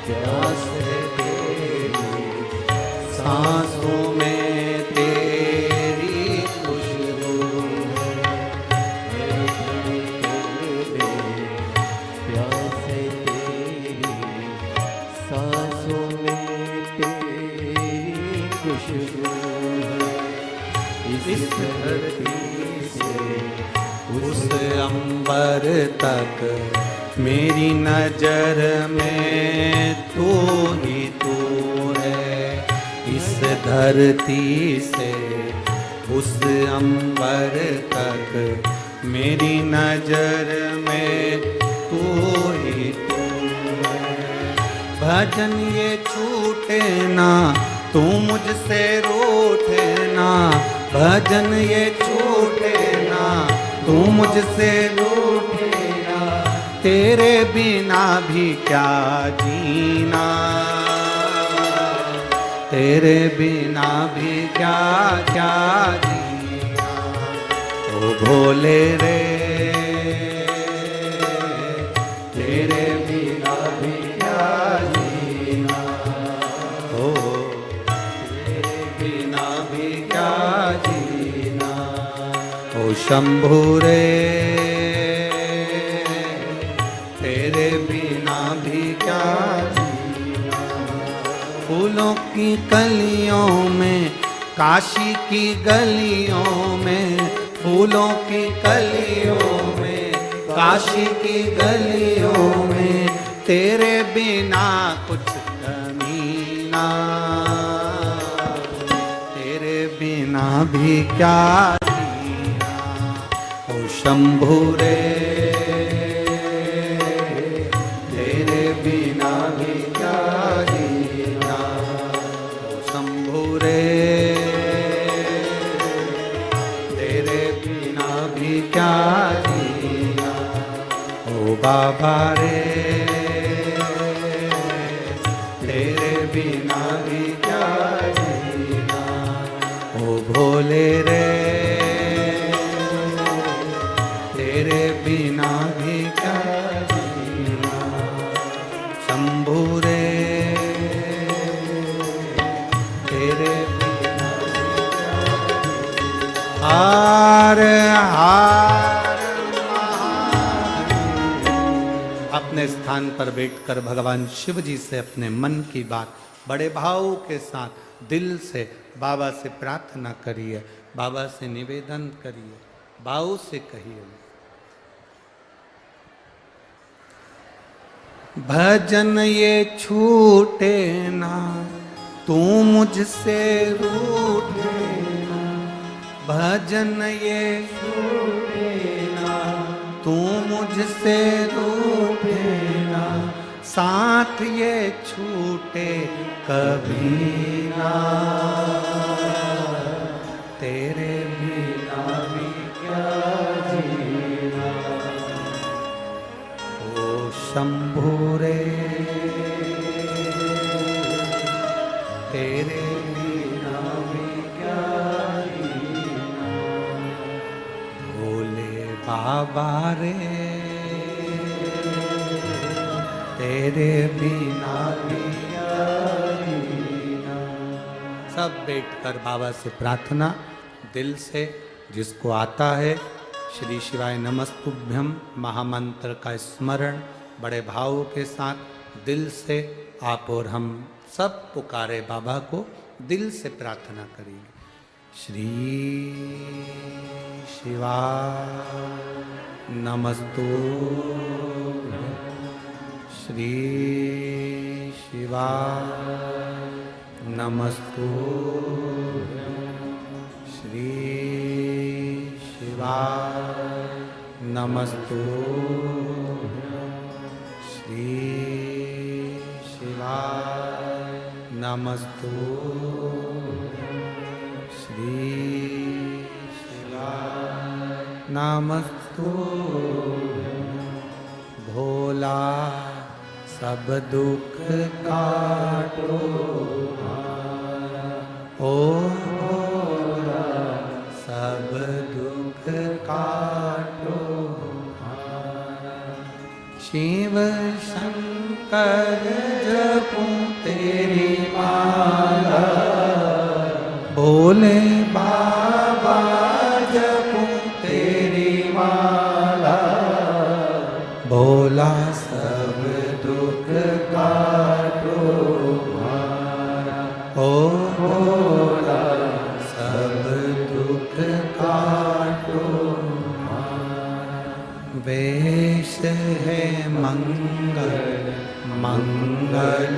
प्यास है तेरी, सांसों में तेरी खुशबू प्यास है तेरी, सांसों में तेरी खुशबू इस धरती से उस अंबर तक मेरी नजर में तू ही तू है। इस धरती से उस अंबर तक मेरी नजर में तू ही तू है। भजन ये छूटे ना तू मुझसे रूठे ना, भजन ये छूटे ना तू मुझसे रूठे ना, तेरे बिना भी क्या जीना, तेरे बिना भी क्या क्या जीना। ओ भोले रे तेरे बिना भी क्या जीना, ओ तेरे बिना भी क्या जीना। ओ शंभू रे तेरे बिना भी क्या जीना। फूलों की कलियों में काशी की गलियों में, फूलों की कलियों में काशी की गलियों में, तेरे बिना कुछ कमी ना, तेरे बिना भी क्या जीना। ओ शंभू रे तेरे बिना भी क्या जीना। ओ शंभू रे तेरे बिना भी क्या जीना। ओ बाबा रे तेरे बिना भी क्या जीना। ओ भोले रे तेरे बिना भी क्या जीना। शंभू रे तेरे बिना भी क्या जीना। हार हार अपने स्थान पर बैठकर भगवान शिव जी से अपने मन की बात बड़े भाव के साथ दिल से बाबा से प्रार्थना करिए, बाबा से निवेदन करिए, भाव से कहिए। भजन ये छूटे ना तू मुझसे रूठे ना, भजन ये छूटे ना तू मुझसे रूठे ना, साथ ये छूटे कभी ना, तेरे बिना भी क्या जीना। ओ शंभू रे तेरे बिना भी क्या जीना। भोले बाबा रे तेरे बिना भी क्या जीना। सब बैठकर बाबा से प्रार्थना दिल से, जिसको आता है श्री शिवाय नमस्तुभ्यम महामंत्र का स्मरण बड़े भाव के साथ दिल से आप और हम सब पुकारे बाबा को, दिल से प्रार्थना करेंगे। श्री शिवाय नमस्तुभ्यम, श्री शिवाय नमस्तुभ्यम, श्री शिवाय नमस्तुभ्यम, श्री शिवाय नमस्तुभ्यम, श्री शिवाय नमस्तुभ्यम। भोला सब दुख काटो ओ भोला सब दुख काटो शिव शंकर जपूं तेरी माला, भोले बाबा जपूं तेरी माला, भोला सब दुख काटो हमारा, ओ भोला सब दुख काटो हमारा। वेश है मंगल मंगलकारी,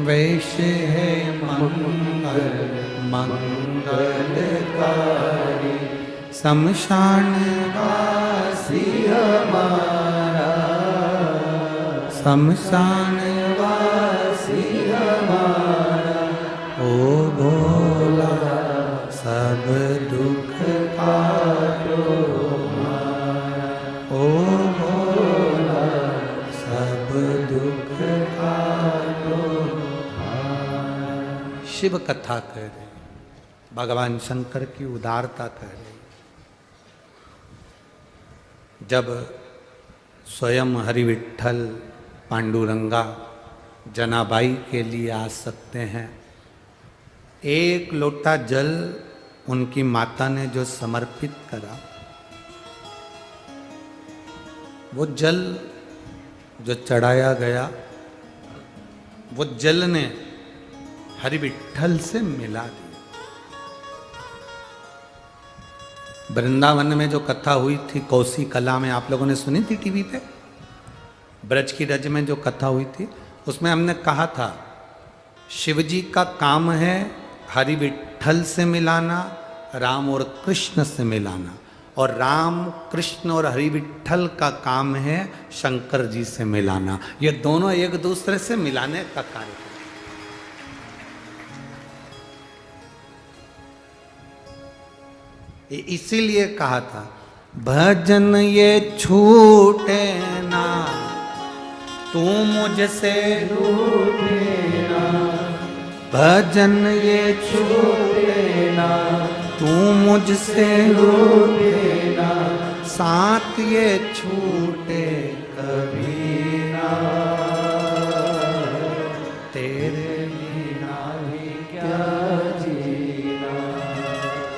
वेश है मंगल मंगलकारी, शमशान वासी हमारा, शमशान वासी हमारा, ओ भोला सब दुख काटो हमारा, ओ भोला सब दुख काटो हमारा। शिव कथा कह रहे, भगवान शंकर की उदारता कह रहे। जब स्वयं हरि विठ्ठल पांडुरंगा जनाबाई के लिए आ सकते हैं, एक लोटा जल उनकी माता ने जो समर्पित करा, वो जल जो चढ़ाया गया, वो जल ने हरि विठ्ठल से मिला दिया। वृंदावन में जो कथा हुई थी कौसी कला में, आप लोगों ने सुनी थी टीवी पे, ब्रज की रज में जो कथा हुई थी, उसमें हमने कहा था शिव जी का काम है हरि विठ्ठल से मिलाना, राम और कृष्ण से मिलाना, और राम कृष्ण और हरि विठ्ठल का काम है शंकर जी से मिलाना। ये दोनों एक दूसरे से मिलाने का कार्य है। इसीलिए कहा था भजन ये छूटे ना, तू मुझसे रूठे ना, भजन ये छूटे ना, तू मुझसे रूठे ना, साथ ये छूटे कभी ना, तेरे बिना भी क्या जीना,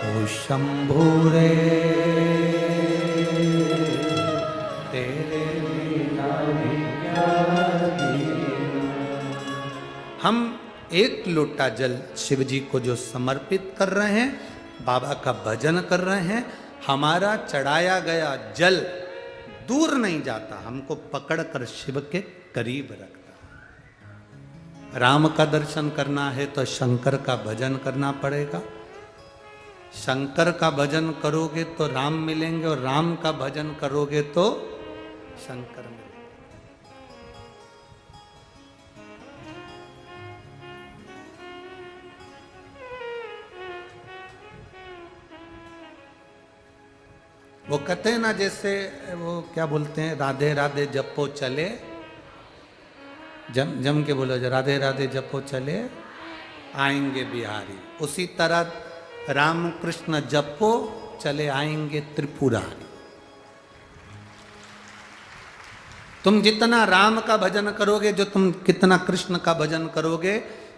ओ शंभू रे तेरे बिना भी क्या जीना। हम एक लोटा जल शिव जी को जो समर्पित कर रहे हैं, बाबा का भजन कर रहे हैं, हमारा चढ़ाया गया जल दूर नहीं जाता, हमको पकड़कर शिव के करीब रखता। राम का दर्शन करना है तो शंकर का भजन करना पड़ेगा, शंकर का भजन करोगे तो राम मिलेंगे, और राम का भजन करोगे तो शंकर मिलेंगे। वो कहते हैं ना, जैसे वो क्या बोलते हैं, राधे राधे जपो चले, जम के बोलो, राधे राधे जपो चले आएंगे बिहारी, उसी तरह राम कृष्ण जपो चले आएंगे त्रिपुरारी। तुम जितना राम का भजन करोगे, जो तुम कितना कृष्ण का भजन करोगे,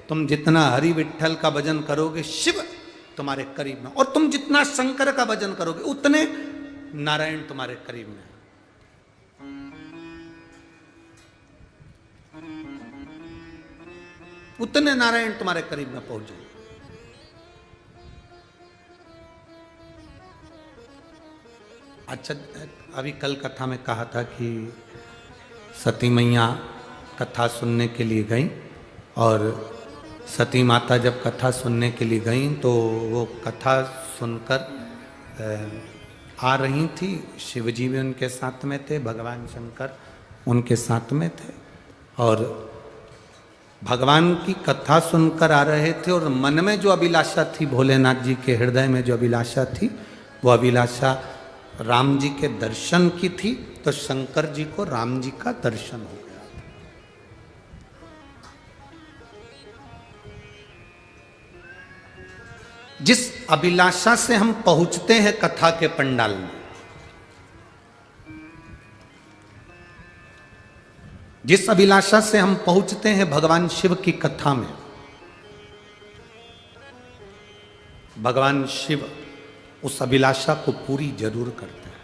तुम जितना हरि विठ्ठल का भजन करोगे, शिव तुम्हारे करीब में, और तुम जितना शंकर का भजन करोगे उतने नारायण तुम्हारे करीब में। उतने नारायण तुम्हारे करीब में पहुंच जाएंगे। अच्छा, अभी कल कथा में कहा था कि सती मैया कथा सुनने के लिए गई, और सती माता जब कथा सुनने के लिए गई तो वो कथा सुनकर आ रही थी, शिवजी भी उनके साथ में थे, भगवान शंकर उनके साथ में थे, और भगवान की कथा सुनकर आ रहे थे, और मन में जो अभिलाषा थी, भोलेनाथ जी के हृदय में जो अभिलाषा थी, वो अभिलाषा राम जी के दर्शन की थी, तो शंकर जी को राम जी का दर्शन हो गया। जिस अभिलाषा से हम पहुंचते हैं कथा के पंडाल में, जिस अभिलाषा से हम पहुंचते हैं भगवान शिव की कथा में, भगवान शिव उस अभिलाषा को पूरी जरूर करते हैं।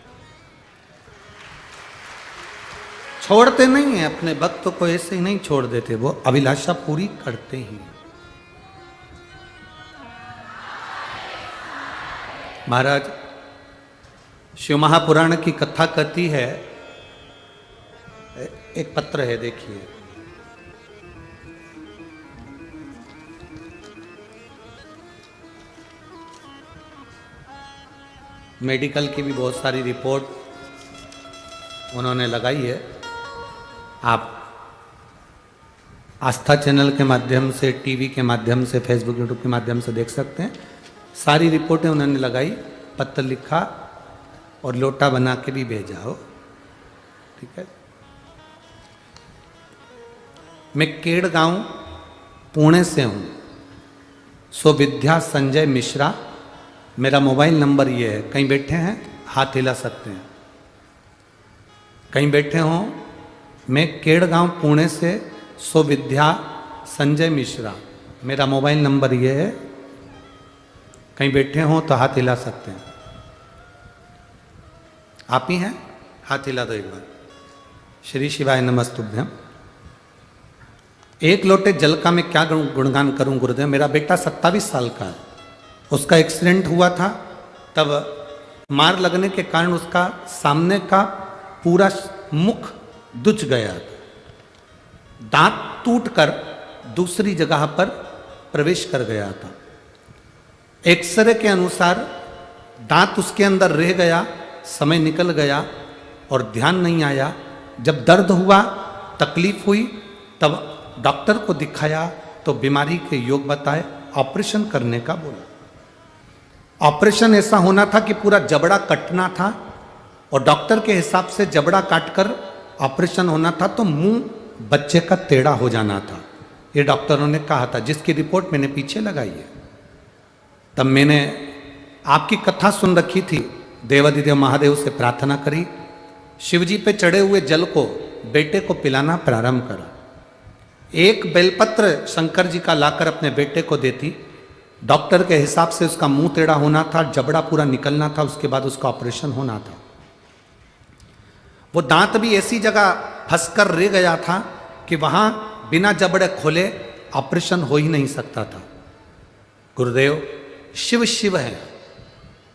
छोड़ते नहीं है अपने भक्त को, ऐसे ही नहीं छोड़ देते, वो अभिलाषा पूरी करते ही। महाराज शिव महापुराण की कथा कहती है, एक पत्र है देखिए, मेडिकल की भी बहुत सारी रिपोर्ट उन्होंने लगाई है। आप आस्था चैनल के माध्यम से, टीवी के माध्यम से, फेसबुक यूट्यूब के माध्यम से देख सकते हैं। सारी रिपोर्टें उन्होंने लगाई, पत्र लिखा और लोटा बना के भी भेजा हो। ठीक है। मैं केड़गांव पुणे से हूँ, सुविद्या संजय मिश्रा मेरा मोबाइल नंबर ये है। कहीं बैठे हैं हाथ हिला सकते हैं, कहीं बैठे हों। मैं केड़गांव पुणे से सुविद्या संजय मिश्रा, मेरा मोबाइल नंबर ये है। कहीं बैठे हों तो हाथ हिला सकते हैं। आप ही हैं? हाथ हिला दो एक बार। श्री शिवाय नमस्तुभ्यम। एक लोटे जल का मैं क्या गुणगान करूं गुरुदेव। मेरा बेटा 27 साल का है, उसका एक्सीडेंट हुआ था, तब मार लगने के कारण उसका सामने का पूरा मुख दुच गया, दांत टूटकर दूसरी जगह पर प्रवेश कर गया था। एक्सरे के अनुसार दांत उसके अंदर रह गया, समय निकल गया और ध्यान नहीं आया। जब दर्द हुआ, तकलीफ हुई, तब डॉक्टर को दिखाया तो बीमारी के योग बताए, ऑपरेशन करने का बोला। ऑपरेशन ऐसा होना था कि पूरा जबड़ा कटना था और डॉक्टर के हिसाब से जबड़ा काटकर ऑपरेशन होना था, तो मुंह बच्चे का टेढ़ा हो जाना था, ये डॉक्टरों ने कहा था, जिसकी रिपोर्ट मैंने पीछे लगाई है। तब मैंने आपकी कथा सुन रखी थी, देवादिदेव महादेव से प्रार्थना करी, शिवजी पे चढ़े हुए जल को बेटे को पिलाना प्रारंभ करा। एक बेलपत्र शंकर जी का लाकर अपने बेटे को देती, डॉक्टर के हिसाब से उसका मुंह टेढ़ा होना था, जबड़ा पूरा निकलना था, उसके बाद उसका ऑपरेशन होना था। वो दांत भी ऐसी जगह फंसकर रह गया था कि वहां बिना जबड़े खोले ऑपरेशन हो ही नहीं सकता था। गुरुदेव शिव शिव है।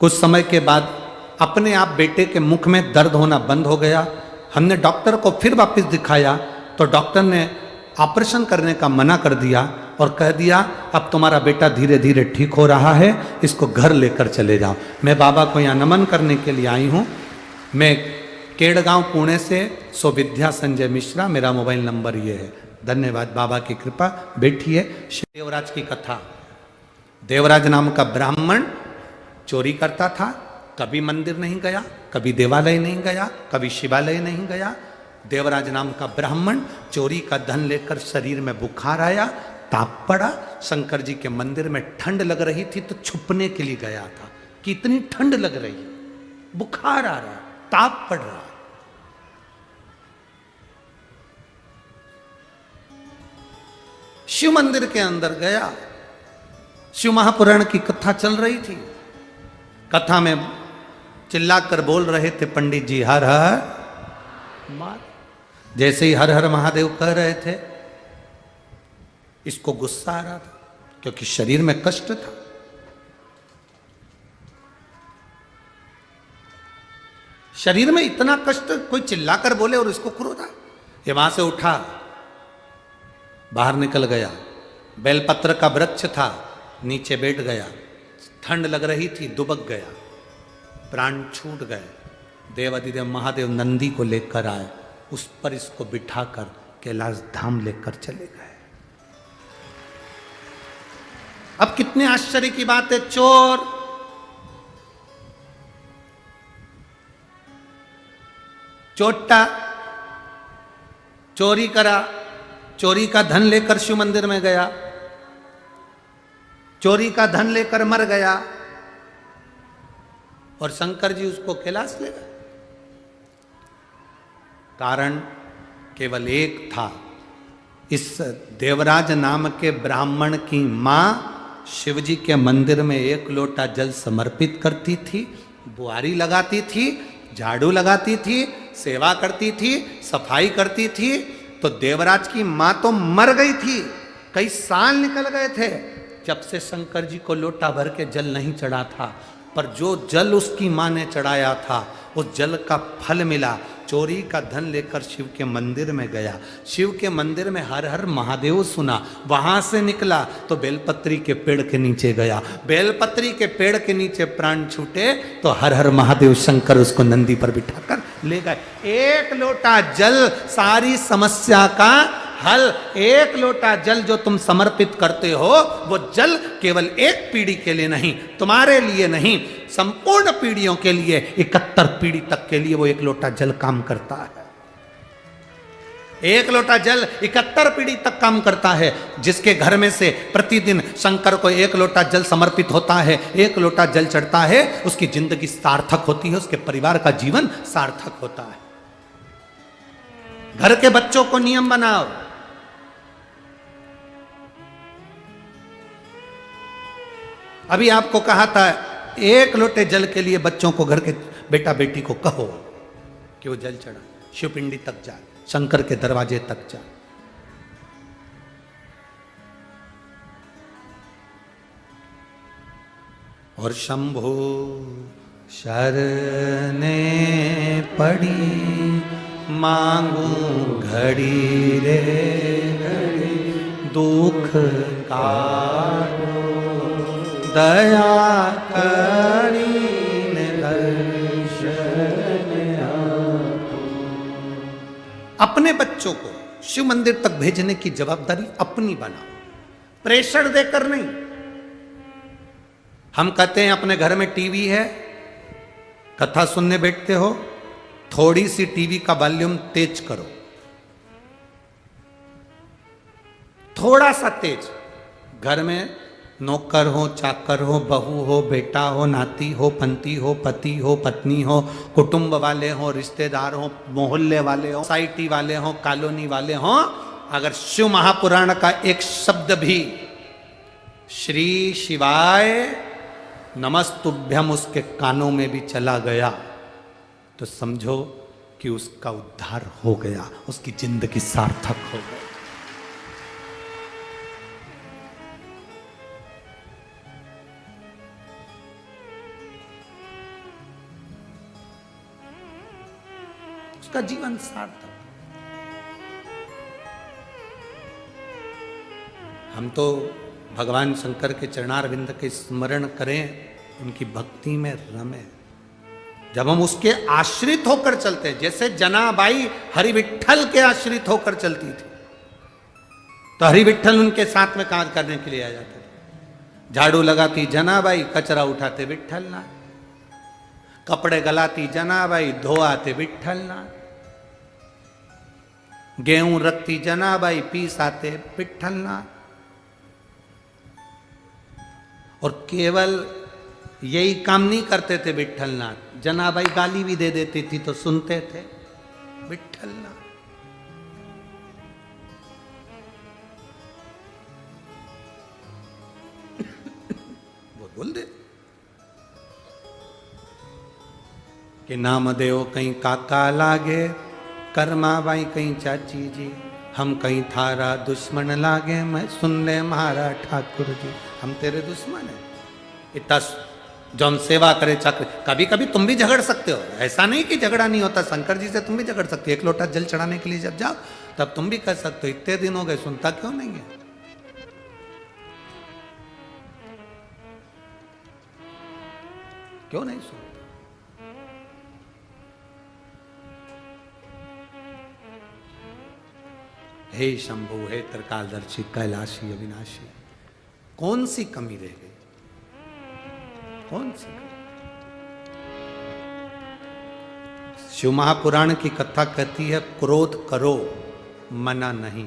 कुछ समय के बाद अपने आप बेटे के मुख में दर्द होना बंद हो गया। हमने डॉक्टर को फिर वापस दिखाया तो डॉक्टर ने ऑपरेशन करने का मना कर दिया और कह दिया अब तुम्हारा बेटा धीरे धीरे ठीक हो रहा है, इसको घर लेकर चले जाओ। मैं बाबा को यहाँ नमन करने के लिए आई हूँ। मैं केड़गांव पुणे से सुविद्या संजय मिश्रा, मेरा मोबाइल नंबर ये है। धन्यवाद, बाबा की कृपा। बैठिए। देवराज की कथा। देवराज नाम का ब्राह्मण चोरी करता था, कभी मंदिर नहीं गया, कभी देवालय नहीं गया, कभी शिवालय नहीं गया। देवराज नाम का ब्राह्मण चोरी का धन लेकर शरीर में बुखार आया, ताप पड़ा। शंकर जी के मंदिर में ठंड लग रही थी तो छुपने के लिए गया था कि इतनी ठंड लग रही है, बुखार आ रहा, ताप पड़ रहा। शिव मंदिर के अंदर गया, शिव महापुराण की कथा चल रही थी। कथा में चिल्लाकर बोल रहे थे पंडित जी, हर हर मार। जैसे ही हर हर महादेव कह रहे थे, इसको गुस्सा आ रहा था क्योंकि शरीर में कष्ट था। शरीर में इतना कष्ट, कोई चिल्लाकर बोले और इसको क्रोध आया। ये वहां से उठा, बाहर निकल गया। बेलपत्र का वृक्ष था, नीचे बैठ गया। ठंड लग रही थी, दुबक गया, प्राण छूट गए। देवादिदेव महादेव नंदी को लेकर आए, उस पर इसको बिठाकर कैलाश धाम लेकर चले गए। अब कितने आश्चर्य की बात है, चोर चोट्टा चोरी करा, चोरी का धन लेकर शिव मंदिर में गया, चोरी का धन लेकर मर गया और शंकर जी उसको कैलाश ले गए। कारण केवल एक था। इस देवराज नाम के ब्राह्मण की माँ शिवजी के मंदिर में 1 लोटा जल समर्पित करती थी, बुआरी लगाती थी, झाड़ू लगाती थी, सेवा करती थी, सफाई करती थी। तो देवराज की माँ तो मर गई थी, कई साल निकल गए थे जब से शंकर जी को लोटा भर के जल नहीं चढ़ा था। पर जो जल उसकी माँ ने चढ़ाया था उस जल का फल मिला। चोरी का धन लेकर शिव के मंदिर में गया, शिव के मंदिर में हर हर महादेव सुना, वहां से निकला तो बेलपत्री के पेड़ के नीचे गया, बेलपत्री के पेड़ के नीचे प्राण छूटे तो हर हर महादेव शंकर उसको नंदी पर बिठाकर ले गए। 1 लोटा जल सारी समस्या का हल। 1 लोटा जल जो तुम समर्पित करते हो वो जल केवल एक पीढ़ी के लिए नहीं, तुम्हारे लिए नहीं, संपूर्ण पीढ़ियों के लिए, 71 पीढ़ी तक के लिए वो 1 लोटा जल काम करता है। 1 लोटा जल 71 पीढ़ी तक काम करता है। जिसके घर में से प्रतिदिन शंकर को 1 लोटा जल समर्पित होता है, 1 लोटा जल चढ़ता है, उसकी जिंदगी सार्थक होती है, उसके परिवार का जीवन सार्थक होता है। घर के बच्चों को नियम बनाओ, अभी आपको कहा था 1 लोटे जल के लिए बच्चों को, घर के बेटा बेटी को कहो कि वो जल चढ़ा, शिवपिंडी तक जा, शंकर के दरवाजे तक जा। और शंभो शरने पड़ी मांगू घड़ी रे घड़ी, दुख काटो दया करीन दर्शन आपो। अपने बच्चों को शिव मंदिर तक भेजने की जवाबदारी अपनी बनाओ, प्रेशर देकर नहीं। हम कहते हैं अपने घर में टीवी है, कथा सुनने बैठते हो, थोड़ी सी टीवी का वॉल्यूम तेज करो, थोड़ा सा तेज। घर में नौकर हो, चाकर हो, बहू हो, बेटा हो, नाती हो, पंती हो, पति हो, पत्नी हो, कुटुंब वाले हो, रिश्तेदार हो, मोहल्ले वाले हो, सोसाइटी वाले हो, कॉलोनी वाले हो, अगर शिव महापुराण का एक शब्द भी श्री शिवाय नमस्तुभ्यम उसके कानों में भी चला गया तो समझो कि उसका उद्धार हो गया, उसकी जिंदगी सार्थक हो गई। उसका जीवन सार्थक। हम तो भगवान शंकर के चरणारविंद के स्मरण करें, उनकी भक्ति में रमें। जब हम उसके आश्रित होकर चलते हैं, जैसे जनाबाई हरि विठ्ठल के आश्रित होकर चलती थी, तो हरि विठ्ठल उनके साथ में काम करने के लिए आ जाते थे। झाड़ू लगाती जनाबाई, कचरा उठाते विठ्ठलनाथ, कपड़े गलाती जनाबाई, धोआते विठ्ठलनाथ, गेहूं रखती जनाबाई, पीस आते विठ्ठलनाथ। और केवल यही काम नहीं करते थे विठ्ठलनाथ, जनाबाई गाली भी दे देती थी तो सुनते थे विठ्ठलनाथ। वो बोल दे कि नामदेव कहीं काका लागे, कर्मा बाई कहीं चाची जी, हम कहीं थारा दुश्मन लागे, मैं सुन ले मारा ठाकुर जी, हम तेरे दुश्मन है। इतना जौन सेवा करे चाकर, कभी कभी तुम भी झगड़ सकते हो, ऐसा नहीं कि झगड़ा नहीं होता, शंकर जी से तुम भी झगड़ सकते हो। 1 लोटा जल चढ़ाने के लिए जब जाओ तब तुम भी कह सकते हो, इतने दिन हो गए सुनता क्यों नहीं है। क्यों नहीं सुनता? हे शंभु, हे त्रिकालदर्शी, कैलाशी, अविनाशी, कौन सी कमी रह गई? कौन सी कमी? शिव महापुराण की कथा कहती है क्रोध करो, मना नहीं,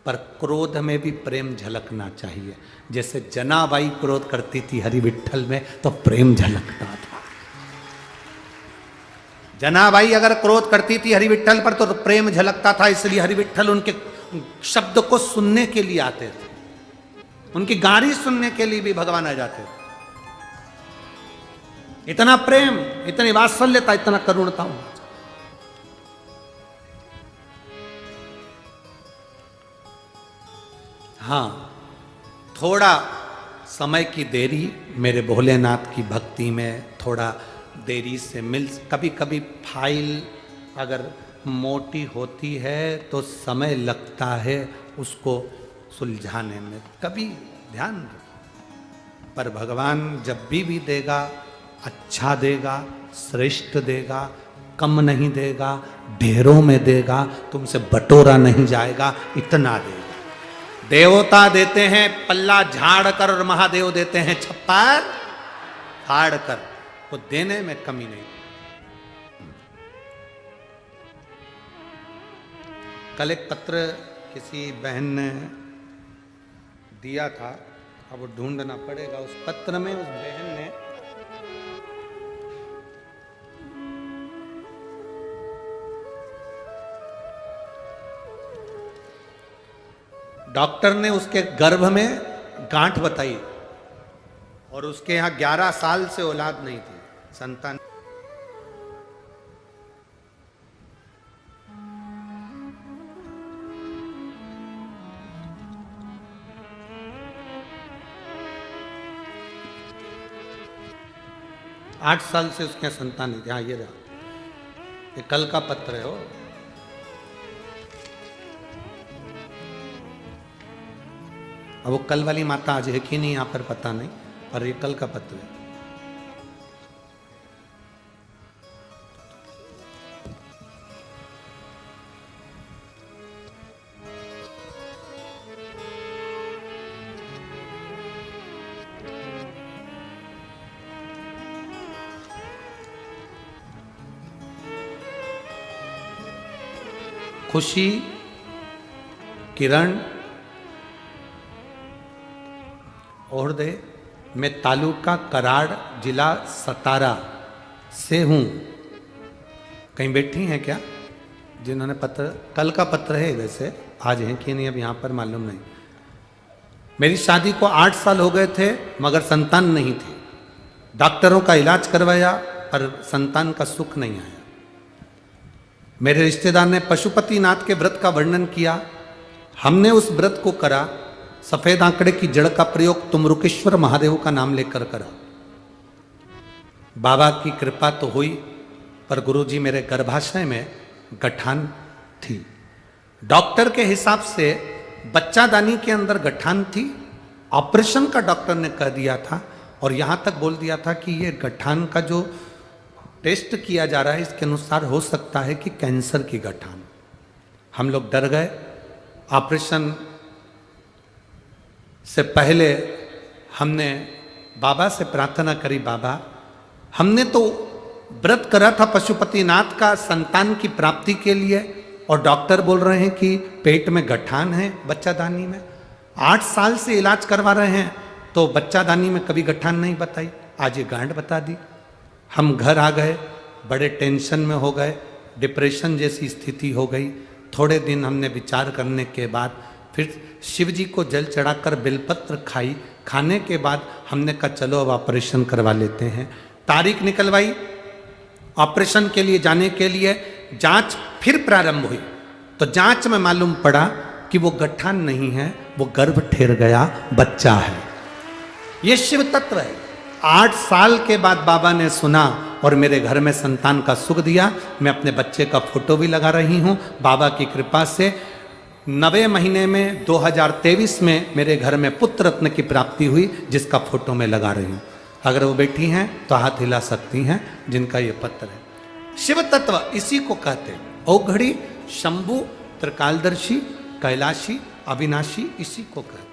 पर क्रोध में भी प्रेम झलकना चाहिए। जैसे जनाबाई क्रोध करती थी हरि विठ्ठल में तो प्रेम झलकता था। जनाबाई अगर क्रोध करती थी हरि विट्ठल पर तो प्रेम झलकता था, इसलिए हरि विट्ठल उनके शब्द को सुनने के लिए आते थे, उनकी गाली सुनने के लिए भी भगवान आ जाते थे। इतना प्रेम, इतनी वात्सल्यता, इतना करुणता। हाँ, थोड़ा समय की देरी मेरे भोलेनाथ की भक्ति में थोड़ा देरी से कभी कभी फाइल अगर मोटी होती है तो समय लगता है उसको सुलझाने में, कभी ध्यान दो। पर भगवान जब भी देगा अच्छा देगा, श्रेष्ठ देगा, कम नहीं देगा, ढेरों में देगा, तुमसे बटोरा नहीं जाएगा, इतना देगा। देवता देते हैं पल्ला झाड़ कर और महादेव देते हैं छप्पर फाड़ कर, वो देने में कमी नहीं। कल एक पत्र किसी बहन ने दिया था, अब वो ढूंढना पड़ेगा। उस पत्र में उस बहन ने डॉक्टर ने उसके गर्भ में गांठ बताई और उसके यहां 11 साल से औलाद नहीं थी, संतान। आठ साल से उसके संतान नहीं थी। हाँ, ये रहा, ये कल का पत्र है। हो अब वो कल वाली माता आज है कि नहीं यहाँ पर पता नहीं, पर ये कल का पत्र है। खुशी, किरण और दे, मैं तालुका कराड़, जिला सतारा से हूँ। कहीं बैठी हैं क्या जिन्होंने पत्र, कल का पत्र है वैसे, आज है कि नहीं अब यहाँ पर मालूम नहीं। मेरी शादी को 8 साल हो गए थे मगर संतान नहीं थी। डॉक्टरों का इलाज करवाया पर संतान का सुख नहीं आया। मेरे रिश्तेदार ने पशुपतिनाथ के व्रत का वर्णन किया, हमने उस व्रत को करा। सफेद आंकड़े की जड़ का प्रयोग तुमरुकेश्वर महादेव का नाम लेकर करा। बाबा की कृपा तो हुई पर गुरुजी मेरे गर्भाशय में गठान थी। डॉक्टर के हिसाब से बच्चादानी के अंदर गठान थी। ऑपरेशन का डॉक्टर ने कह दिया था और यहां तक बोल दिया था कि ये गठान का जो टेस्ट किया जा रहा है इसके अनुसार हो सकता है कि कैंसर की गठान। हम लोग डर गए। ऑपरेशन से पहले हमने बाबा से प्रार्थना करी, बाबा हमने तो व्रत करा था पशुपतिनाथ का संतान की प्राप्ति के लिए और डॉक्टर बोल रहे हैं कि पेट में गठान है बच्चादानी में। 8 साल से इलाज करवा रहे हैं तो बच्चादानी में कभी गठान नहीं बताई, आज ये गांठ बता दी। हम घर आ गए, बड़े टेंशन में हो गए, डिप्रेशन जैसी स्थिति हो गई। थोड़े दिन हमने विचार करने के बाद फिर शिव जी को जल चढ़ाकर बेलपत्र खाई। खाने के बाद हमने कहा चलो अब ऑपरेशन करवा लेते हैं। तारीख निकलवाई ऑपरेशन के लिए जाने के लिए। जांच फिर प्रारंभ हुई तो जांच में मालूम पड़ा कि वो गठान नहीं है, वो गर्भ ठेर गया, बच्चा है। ये शिव तत्व है। 8 साल के बाद बाबा ने सुना और मेरे घर में संतान का सुख दिया। मैं अपने बच्चे का फोटो भी लगा रही हूँ। बाबा की कृपा से 9वें महीने में 2023 में मेरे घर में पुत्र रत्न की प्राप्ति हुई, जिसका फोटो मैं लगा रही हूँ। अगर वो बैठी हैं तो हाथ हिला सकती हैं जिनका ये पत्र है। शिव तत्व इसी को कहते हैं। औघड़ी, शंभु, त्रिकालदर्शी, कैलाशी, अविनाशी, इसी को कहते हैं।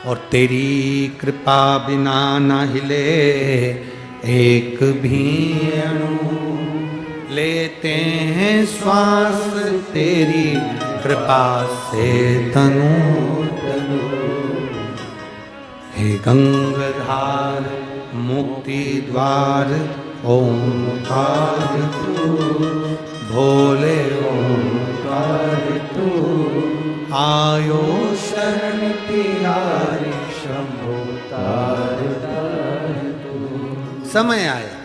और तेरी कृपा बिना न हिले एक भी अणु, लेते हैं श्वास तेरी कृपा से तनु तनु। हे गंगाधार मुक्ति द्वार ओंकार तू भोले ओंकार तू आयो शरण तिहारी शंभो तार तू। समय आया,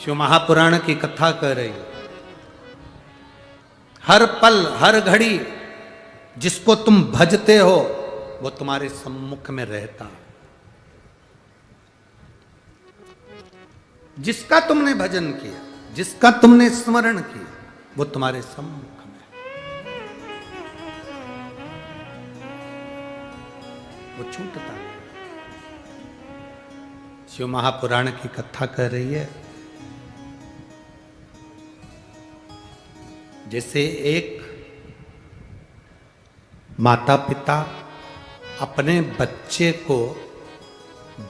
शिव महापुराण की कथा कर रही, हर पल हर घड़ी जिसको तुम भजते हो वो तुम्हारे सम्मुख में रहता है। जिसका तुमने भजन किया, जिसका तुमने स्मरण किया, वो तुम्हारे सम्मुख में, वो छूटता है। शिव महापुराण की कथा कर रही है, जैसे एक माता पिता अपने बच्चे को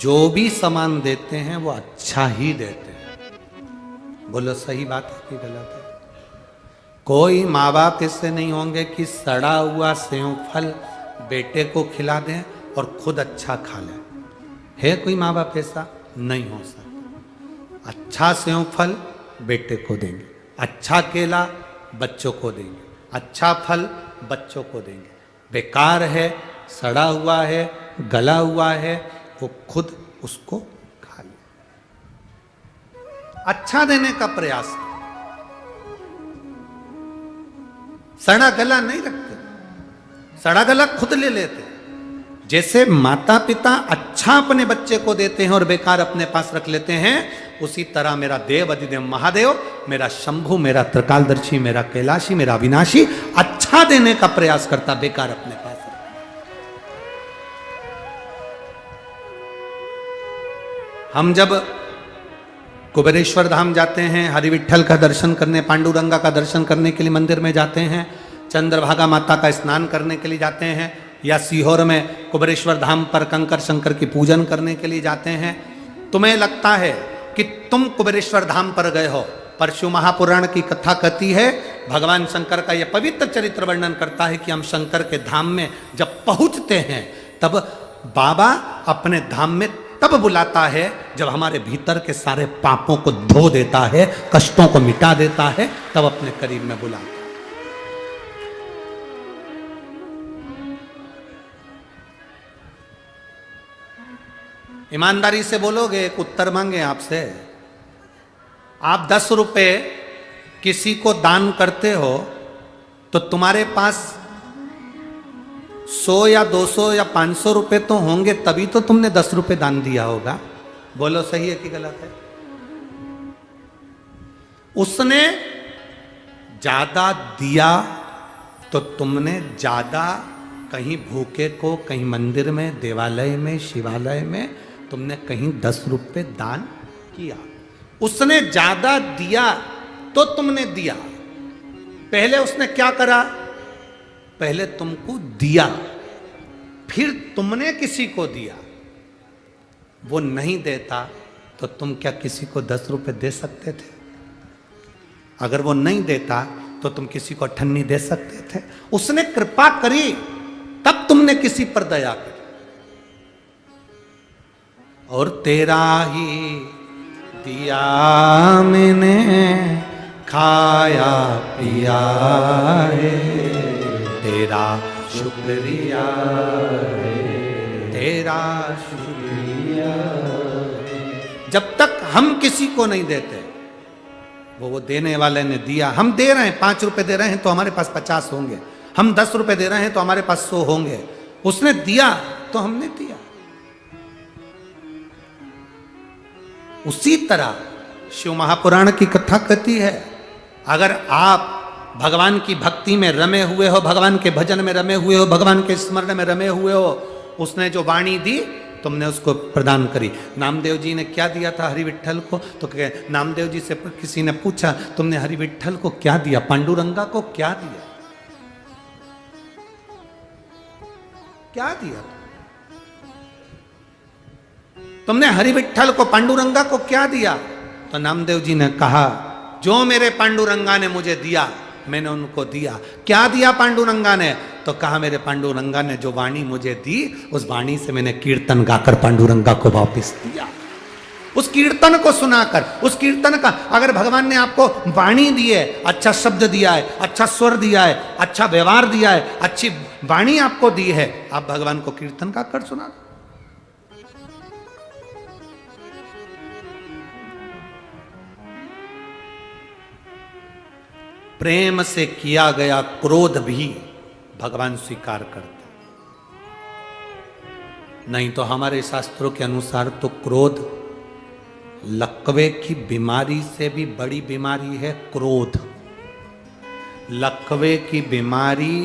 जो भी सामान देते हैं वो अच्छा ही देते हैं। बोलो सही बात है कि गलत है? कोई माँ बाप ऐसे नहीं होंगे कि सड़ा हुआ सेव फल बेटे को खिला दें और खुद अच्छा खा लें। है कोई माँ बाप ऐसा? नहीं हो सकता। अच्छा सेव फल बेटे को देंगे, अच्छा केला बच्चों को देंगे, अच्छा फल बच्चों को देंगे। बेकार है, सड़ा हुआ है, गला हुआ है, वो खुद उसको खा ले। अच्छा देने का प्रयास करें। सड़ा गला नहीं रखते, सड़ा गला खुद ले लेते। जैसे माता पिता अच्छा अपने बच्चे को देते हैं और बेकार अपने पास रख लेते हैं, उसी तरह मेरा देव अधिदेव महादेव, मेरा शंभु, मेरा त्रिकालदर्शी, मेरा कैलाशी, मेरा अविनाशी अच्छा देने का प्रयास करता, बेकार अपने पास रखता। हम जब कुबेरेश्वर धाम जाते हैं, हरि विठ्ठल का दर्शन करने, पांडुरंगा का दर्शन करने के लिए मंदिर में जाते हैं, चंद्रभागा माता का स्नान करने के लिए जाते हैं, या सीहोर में कुबेरेश्वर धाम पर कंकर शंकर की पूजन करने के लिए जाते हैं, तुम्हें लगता है कि तुम कुबेरेश्वर धाम पर गए हो, पर शिव महापुराण की कथा कहती है, भगवान शंकर का यह पवित्र चरित्र वर्णन करता है कि हम शंकर के धाम में जब पहुंचते हैं तब बाबा अपने धाम में तब बुलाता है जब हमारे भीतर के सारे पापों को धो देता है, कष्टों को मिटा देता है, तब अपने करीब में बुलाता है। ईमानदारी से बोलोगे, एक उत्तर मांगे आपसे। आप 10 रुपए किसी को दान करते हो तो तुम्हारे पास 100 या 200 या 500 रुपए तो होंगे, तभी तो तुमने 10 रुपए दान दिया होगा। बोलो सही है कि गलत है? उसने ज्यादा दिया तो तुमने ज्यादा, कहीं भूखे को, कहीं मंदिर में, देवालय में, शिवालय में तुमने कहीं 10 रुपए दान किया। उसने ज्यादा दिया तो तुमने दिया। पहले उसने क्या करा? पहले तुमको दिया, फिर तुमने किसी को दिया। वो नहीं देता तो तुम क्या किसी को 10 रुपए दे सकते थे? अगर वो नहीं देता तो तुम किसी को अठन्नी दे सकते थे? उसने कृपा करी तब तुमने किसी पर दया करी। और तेरा ही दिया मैंने खाया पिया है, तेरा शुक्रिया है, तेरा शुक्रिया। जब तक हम किसी को नहीं देते, वो देने वाले ने दिया। हम दे रहे हैं, 5 रुपए दे रहे हैं तो हमारे पास 50 होंगे, हम 10 रुपए दे रहे हैं तो हमारे पास 100 होंगे। उसने दिया तो हमने दिया। उसी तरह शिव महापुराण की कथा कहती है, अगर आप भगवान की भक्ति में रमे हुए हो, भगवान के भजन में रमे हुए हो, भगवान के स्मरण में रमे हुए हो, उसने जो वाणी दी तुमने उसको प्रदान करी। नामदेव जी ने क्या दिया था हरि विठ्ठल को? तो नामदेव जी से किसी ने पूछा, तुमने हरि विठ्ठल को क्या दिया? पांडुरंगा को क्या दिया? क्या दिया तुमने हरि विठ्ठल को, पांडुरंगा को क्या दिया? तो नामदेव जी ने कहा, जो मेरे पांडुरंगा ने मुझे दिया मैंने उनको दिया। क्या दिया पांडुरंगा ने? तो कहा, मेरे पांडुरंगा ने जो वाणी मुझे दी, उस वाणी से मैंने कीर्तन गाकर पांडुरंगा को वापस दिया। उस कीर्तन को सुनाकर, उस कीर्तन का, अगर भगवान ने आपको वाणी दी है, अच्छा शब्द दिया है, अच्छा स्वर दिया है, अच्छा व्यवहार दिया है, अच्छी वाणी आपको दी है, आप भगवान को कीर्तन का कर सुना। प्रेम से किया गया क्रोध भी भगवान स्वीकार करते, नहीं तो हमारे शास्त्रों के अनुसार तो क्रोध लकवे की बीमारी से भी बड़ी बीमारी है। क्रोध, लकवे की बीमारी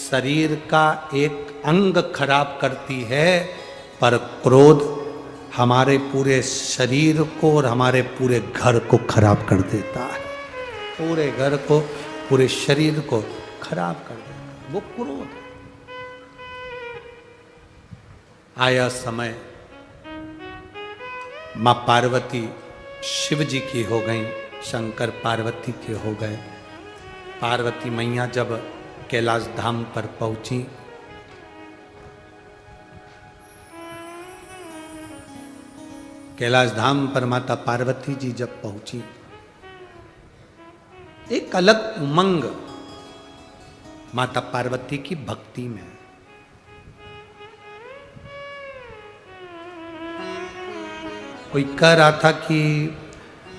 शरीर का एक अंग खराब करती है, पर क्रोध हमारे पूरे शरीर को और हमारे पूरे घर को खराब कर देता है। पूरे घर को, पूरे शरीर को खराब कर देता है वो क्रोध। आया समय, मां पार्वती शिव जी की हो गई, शंकर पार्वती के हो गए। पार्वती मैया जब कैलाश धाम पर पहुंची, कैलाश धाम पर माता पार्वती जी जब पहुंची, एक अलग उमंग माता पार्वती की भक्ति में। कोई कह रहा था कि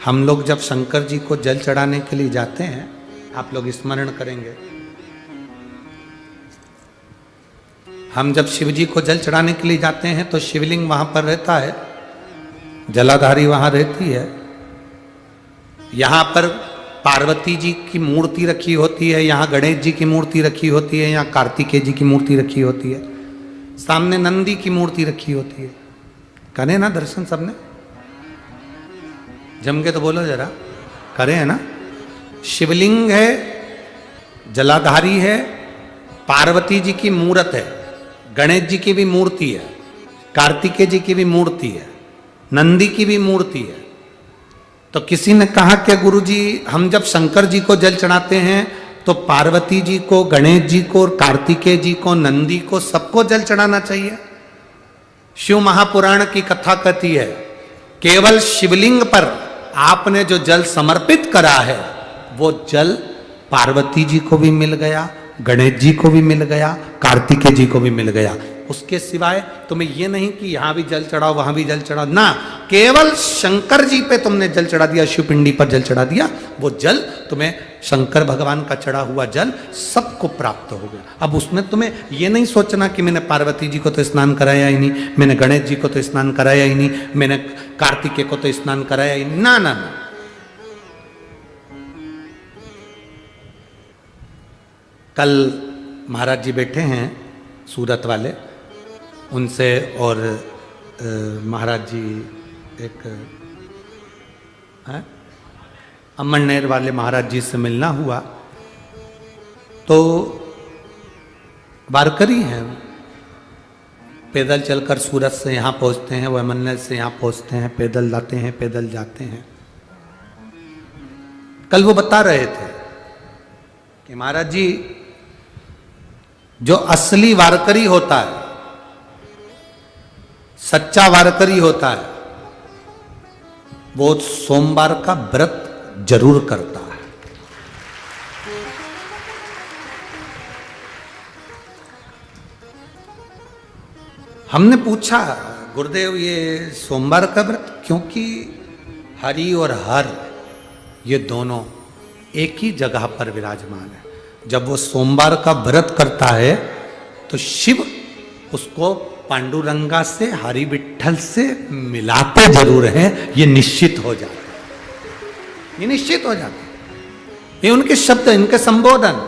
हम लोग जब शंकर जी को जल चढ़ाने के लिए जाते हैं, आप लोग स्मरण करेंगे, हम जब शिव जी को जल चढ़ाने के लिए जाते हैं तो शिवलिंग वहां पर रहता है, जलाधारी वहां रहती है। यहां पर पार्वती जी की मूर्ति रखी होती है, यहाँ गणेश जी की मूर्ति रखी होती है, यहाँ कार्तिकेय जी की मूर्ति रखी होती है, सामने नंदी की मूर्ति रखी होती है। करें ना दर्शन सबने? जम के तो बोलो जरा, करें है ना? शिवलिंग है, जलाधारी है, पार्वती जी की मूर्त है, गणेश जी की भी मूर्ति है, कार्तिकेय जी की भी मूर्ति है, नंदी की भी मूर्ति है। तो किसी ने कहा कि गुरुजी हम जब शंकर जी को जल चढ़ाते हैं तो पार्वती जी को, गणेश जी को, कार्तिकेय जी को, नंदी को, सबको जल चढ़ाना चाहिए। शिव महापुराण की कथा कहती है, केवल शिवलिंग पर आपने जो जल समर्पित करा है वो जल पार्वती जी को भी मिल गया, गणेश जी को भी मिल गया, कार्तिकेय जी को भी मिल गया। उसके सिवाय तुम्हें ये नहीं कि यहां भी जल चढ़ाओ, वहां भी जल चढ़ाओ, ना, केवल शंकर जी पे तुमने जल चढ़ा दिया, शिव पिंडी पर जल चढ़ा दिया, वो जल तुम्हें, शंकर भगवान का चढ़ा हुआ जल सबको प्राप्त हो गया। अब उसमें तुम्हें ये नहीं सोचना कि मैंने पार्वती जी को तो स्नान कराया ही नहीं, मैंने गणेश जी को तो स्नान कराया ही नहीं, मैंने कार्तिकेय को तो स्नान कराया ही नहीं, ना ना ना। कल महाराज जी बैठे हैं सूरत वाले, उनसे और महाराज जी एक अमरनेर वाले महाराज जी से मिलना हुआ। तो वारकरी हैं, पैदल चलकर सूरत से यहाँ पहुँचते हैं, वो अमरनेर से यहाँ पहुँचते हैं, पैदल लाते हैं, पैदल जाते हैं। कल वो बता रहे थे कि महाराज जी जो असली वारकरी होता है, सच्चा वारकरी होता है, वो सोमवार का व्रत जरूर करता है। हमने पूछा, गुरुदेव ये सोमवार का व्रत, क्योंकि हरि और हर ये दोनों एक ही जगह पर विराजमान है। जब वो सोमवार का व्रत करता है तो शिव उसको पांडुरंगा से, हरि विठ्ठल से मिलाते जरूर हैं, ये निश्चित हो जाता है, ये निश्चित हो जाता है। ये उनके शब्द, इनके संबोधन।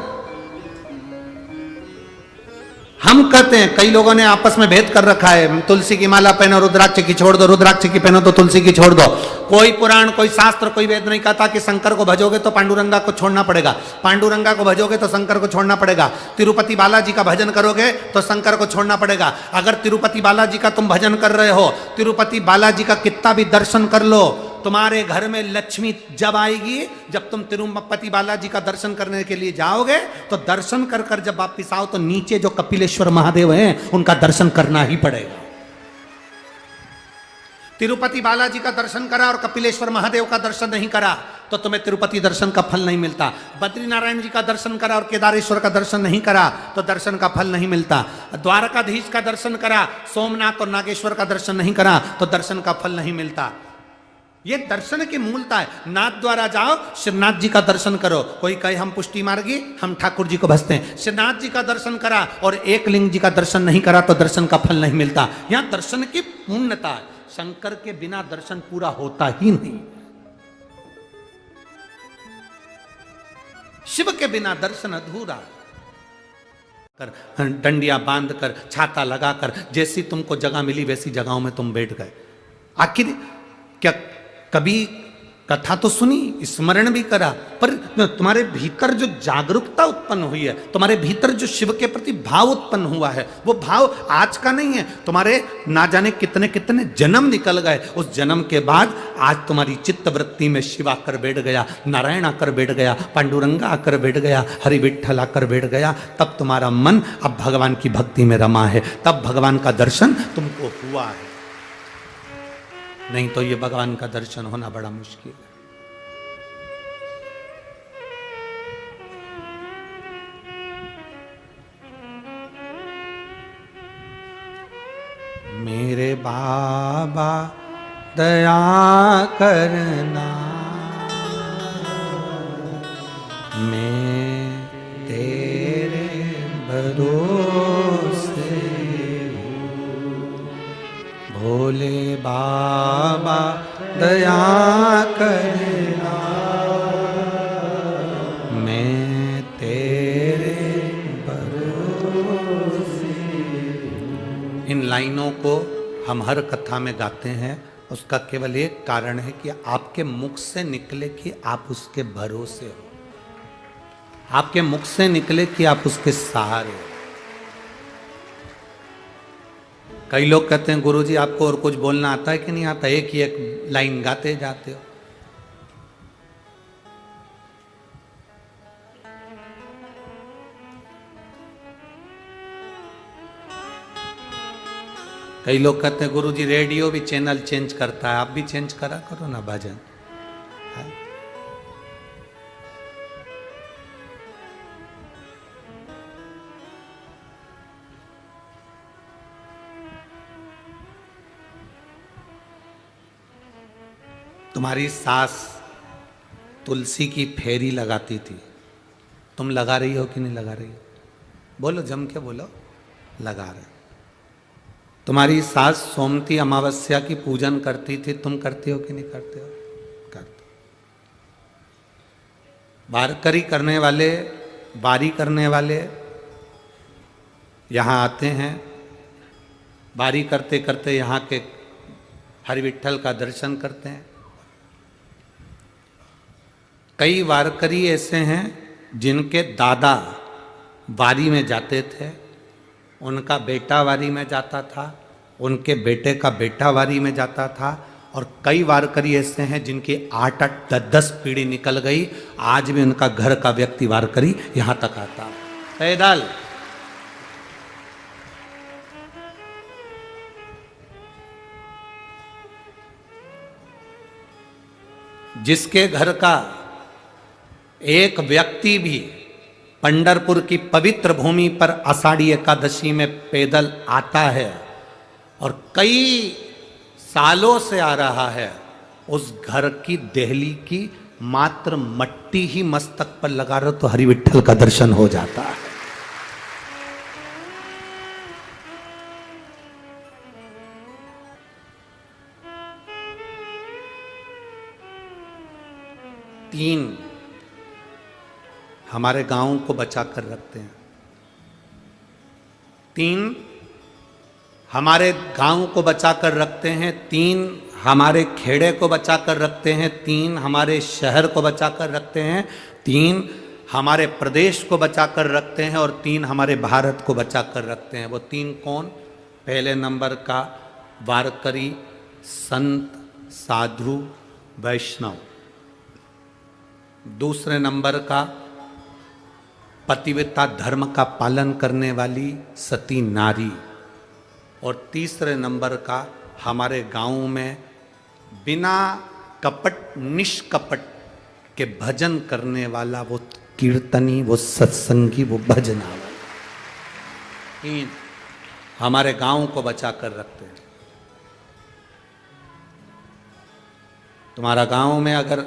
हम कहते हैं, कई लोगों ने आपस में भेद कर रखा है, तुलसी की माला पहनो, रुद्राक्ष की छोड़ दो, रुद्राक्ष की पहनो तो तुलसी की छोड़ दो। कोई पुराण, कोई शास्त्र, कोई वेद नहीं कहता कि शंकर को भजोगे तो पांडुरंगा को छोड़ना पड़ेगा, पांडुरंगा को भजोगे तो शंकर को छोड़ना पड़ेगा, तिरुपति बालाजी का भजन करोगे तो शंकर को छोड़ना पड़ेगा। अगर तिरुपति बालाजी का तुम भजन कर रहे हो, तिरुपति बालाजी का कितना भी दर्शन कर लो, तुम्हारे घर में लक्ष्मी जब आएगी, जब तुम तिरुपति बालाजी का दर्शन करने के लिए जाओगे तो दर्शन कर कर जब वापिस आओ तो नीचे जो कपिलेश्वर महादेव हैं उनका दर्शन करना ही पड़ेगा। तिरुपति बालाजी का दर्शन करा और कपिलेश्वर महादेव का दर्शन नहीं करा तो तुम्हें तिरुपति दर्शन का फल नहीं मिलता। बद्रीनारायण जी का दर्शन करा और केदारेश्वर का दर्शन नहीं करा तो दर्शन का फल नहीं मिलता। द्वारकाधीश का दर्शन करा, सोमनाथ और नागेश्वर का दर्शन नहीं करा तो दर्शन का फल नहीं मिलता। ये दर्शन की मूलता है। नाथ द्वारा जाओ, श्रीनाथ जी का दर्शन करो। कोई कहे हम पुष्टि मार्गी, हम ठाकुर जी को भजते हैं। श्रीनाथ जी का दर्शन करा और एक लिंग जी का दर्शन नहीं करा तो दर्शन का फल नहीं मिलता। यहां दर्शन की पूर्णता है। शंकर के बिना दर्शन पूरा होता ही नहीं। शिव के बिना दर्शन अधूरा। कर डंडिया बांध कर, छाता लगाकर, जैसी तुमको जगह मिली वैसी जगहों में तुम बैठ गए। आखिर क्या कभी कथा तो सुनी, स्मरण भी करा, पर तुम्हारे भीतर जो जागरूकता उत्पन्न हुई है, तुम्हारे भीतर जो शिव के प्रति भाव उत्पन्न हुआ है, वो भाव आज का नहीं है। तुम्हारे ना जाने कितने कितने जन्म निकल गए। उस जन्म के बाद आज तुम्हारी चित्त वृत्ति में शिव आकर बैठ गया, नारायण आकर बैठ गया, पांडुरंगा आकर बैठ गया, हरि विठ्ठल आकर बैठ गया। तब तुम्हारा मन अब भगवान की भक्ति में रमा है, तब भगवान का दर्शन तुमको हुआ है। नहीं तो ये भगवान का दर्शन होना बड़ा मुश्किल है। मेरे बाबा दया करना, मैं तेरे भरोसे भोले बाबा दया करना, मैं तेरे भरोसे। इन लाइनों को हम हर कथा में गाते हैं। उसका केवल एक कारण है कि आपके मुख से निकले कि आप उसके भरोसे हो, आपके मुख से निकले कि आप उसके सहारे हो। कई लोग कहते हैं गुरुजी आपको और कुछ बोलना आता है कि नहीं आता, एक ही एक लाइन गाते जाते हो। कई लोग कहते हैं गुरुजी रेडियो भी चैनल चेंज करता है, आप भी चेंज करा करो ना भजन। तुम्हारी सास तुलसी की फेरी लगाती थी, तुम लगा रही हो कि नहीं लगा रही हो? बोलो, जम के बोलो, लगा रहे। तुम्हारी सास सोमती अमावस्या की पूजन करती थी, तुम करते हो कि नहीं करते हो? करते। वारकरी करने वाले, बारी करने वाले यहाँ आते हैं, बारी करते करते यहाँ के हरि विठ्ठल का दर्शन करते हैं। कई वारकरी ऐसे हैं जिनके दादा वारी में जाते थे, उनका बेटा वारी में जाता था, उनके बेटे का बेटा वारी में जाता था, और कई वारकरी ऐसे हैं जिनकी 8-8, 10-10 पीढ़ी निकल गई, आज भी उनका घर का व्यक्ति वारकरी यहां तक आता है पैदल। जिसके घर का एक व्यक्ति भी पंढरपुर की पवित्र भूमि पर आषाढ़ी एकादशी में पैदल आता है और कई सालों से आ रहा है, उस घर की देहली की मात्र मट्टी ही मस्तक पर लगा रहे तो हरि विठ्ठल का दर्शन हो जाता है। तीन हमारे गांव को बचा कर रखते हैं, तीन हमारे गांव को बचा कर रखते हैं, तीन हमारे खेड़े को बचा कर रखते हैं, तीन हमारे शहर को बचा कर रखते हैं, तीन हमारे प्रदेश को बचा कर रखते हैं, और तीन हमारे भारत को बचा कर रखते हैं। वो तीन कौन? पहले नंबर का वारकरी, संत, साधु, वैष्णव। दूसरे नंबर का पतिव्रता धर्म का पालन करने वाली सती नारी, और तीसरे नंबर का हमारे गांव में बिना कपट निष्कपट के भजन करने वाला वो कीर्तनी, वो सत्संगी, वो भजना वाला हमारे गांव को बचा कर रखते हैं। तुम्हारा गांव में अगर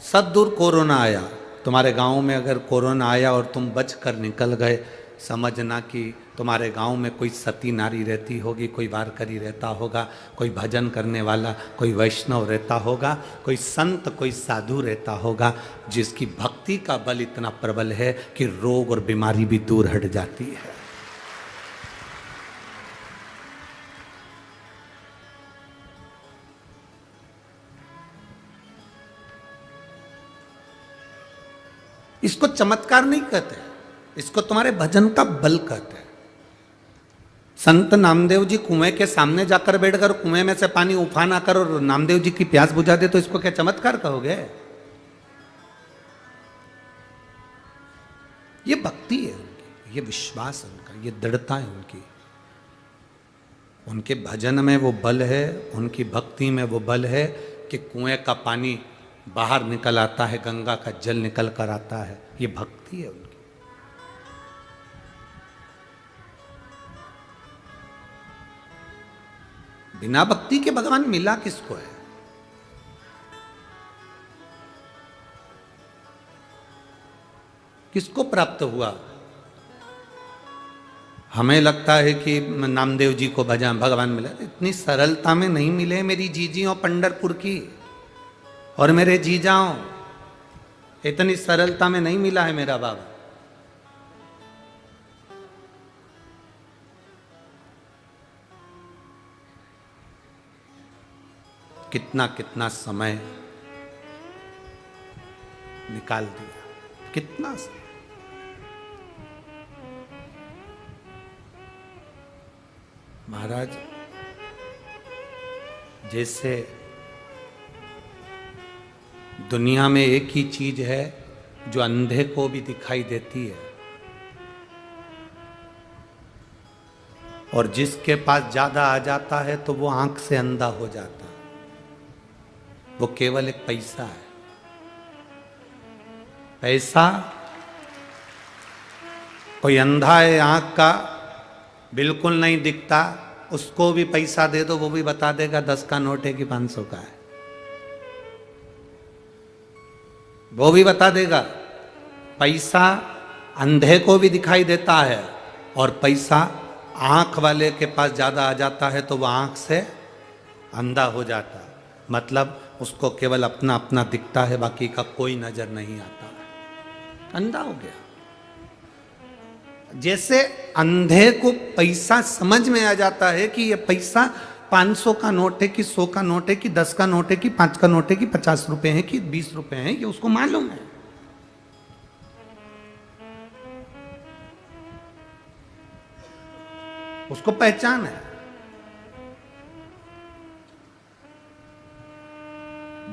सदूर कोरोना आया, तुम्हारे गांव में अगर कोरोना आया और तुम बच कर निकल गए, समझना कि तुम्हारे गांव में कोई सती नारी रहती होगी, कोई वारकरी रहता होगा, कोई भजन करने वाला, कोई वैष्णव रहता होगा, कोई संत, कोई साधु रहता होगा, जिसकी भक्ति का बल इतना प्रबल है कि रोग और बीमारी भी दूर हट जाती है। इसको चमत्कार नहीं कहते, इसको तुम्हारे भजन का बल कहते हैं। संत नामदेव जी कुएं के सामने जाकर बैठकर कुएं में से पानी उफाना कर और नामदेव जी की प्यास बुझा दे, तो इसको क्या चमत्कार कहोगे? ये भक्ति है उनकी, ये विश्वास है उनका, ये दृढ़ता है उनकी। उनके भजन में वो बल है, उनकी भक्ति में वो बल है कि कुएं का पानी बाहर निकल आता है, गंगा का जल निकल कर आता है। ये भक्ति है उनकी। बिना भक्ति के भगवान मिला किसको है? किसको प्राप्त हुआ? हमें लगता है कि नामदेव जी को भगवान मिला, इतनी सरलता में नहीं मिले मेरी जीजियों पंढरपुर की और मेरे जीजाओं, इतनी सरलता में नहीं मिला है मेरा बाबा। कितना कितना समय निकाल दिया, कितना समय। महाराज, जैसे दुनिया में एक ही चीज है जो अंधे को भी दिखाई देती है, और जिसके पास ज्यादा आ जाता है तो वो आंख से अंधा हो जाता है। वो केवल एक पैसा है। पैसा, कोई अंधा है आंख का, बिल्कुल नहीं दिखता, उसको भी पैसा दे दो, वो भी बता देगा 10 का नोट है कि 500 का है, वो भी बता देगा। पैसा अंधे को भी दिखाई देता है, और पैसा आंख वाले के पास ज्यादा आ जाता है तो वह आंख से अंधा हो जाता है। मतलब उसको केवल अपना अपना दिखता है, बाकी का कोई नजर नहीं आता है, अंधा हो गया। जैसे अंधे को पैसा समझ में आ जाता है कि ये पैसा 500 का नोट है कि 100 का नोट है कि 10 का नोट है कि 5 का नोट है कि 50 रुपए है कि 20 रुपए है, ये उसको मालूम है। उसको पहचान है।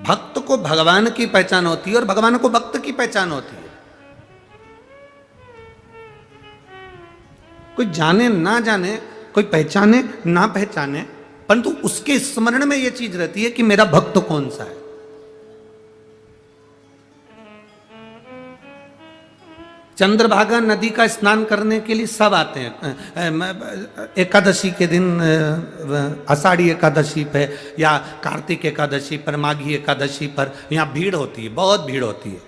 भक्त को भगवान की पहचान होती है और भगवान को भक्त की पहचान होती है। कोई जाने ना जाने, कोई पहचाने ना पहचाने, परंतु उसके स्मरण में यह चीज रहती है कि मेरा भक्त कौन सा है। चंद्रभागा नदी का स्नान करने के लिए सब आते हैं। एकादशी के दिन, आषाढ़ी एकादशी पे या कार्तिक एकादशी पर, माघी एकादशी पर यहाँ भीड़ होती है, बहुत भीड़ होती है।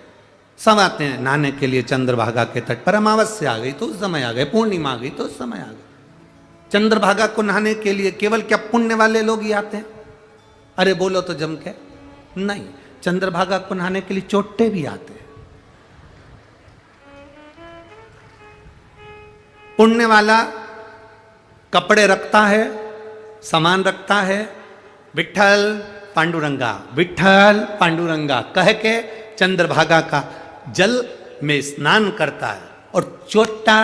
सब आते हैं नहाने के लिए चंद्रभागा के तट पर। अमावस्या आ गई तो उस समय आ गए, पूर्णिमा आ गई तो उस समय आ गए। चंद्रभागा को नहाने के लिए केवल क्या पुण्य वाले लोग ही आते हैं? अरे बोलो तो जम के नहीं, चंद्रभागा को नहाने के लिए चोट्टे भी आते हैं। पुण्य वाला कपड़े रखता है, सामान रखता है, विठल पांडुरंगा, विठल पांडुरंगा कह के चंद्रभागा का जल में स्नान करता है। और चोट्टा,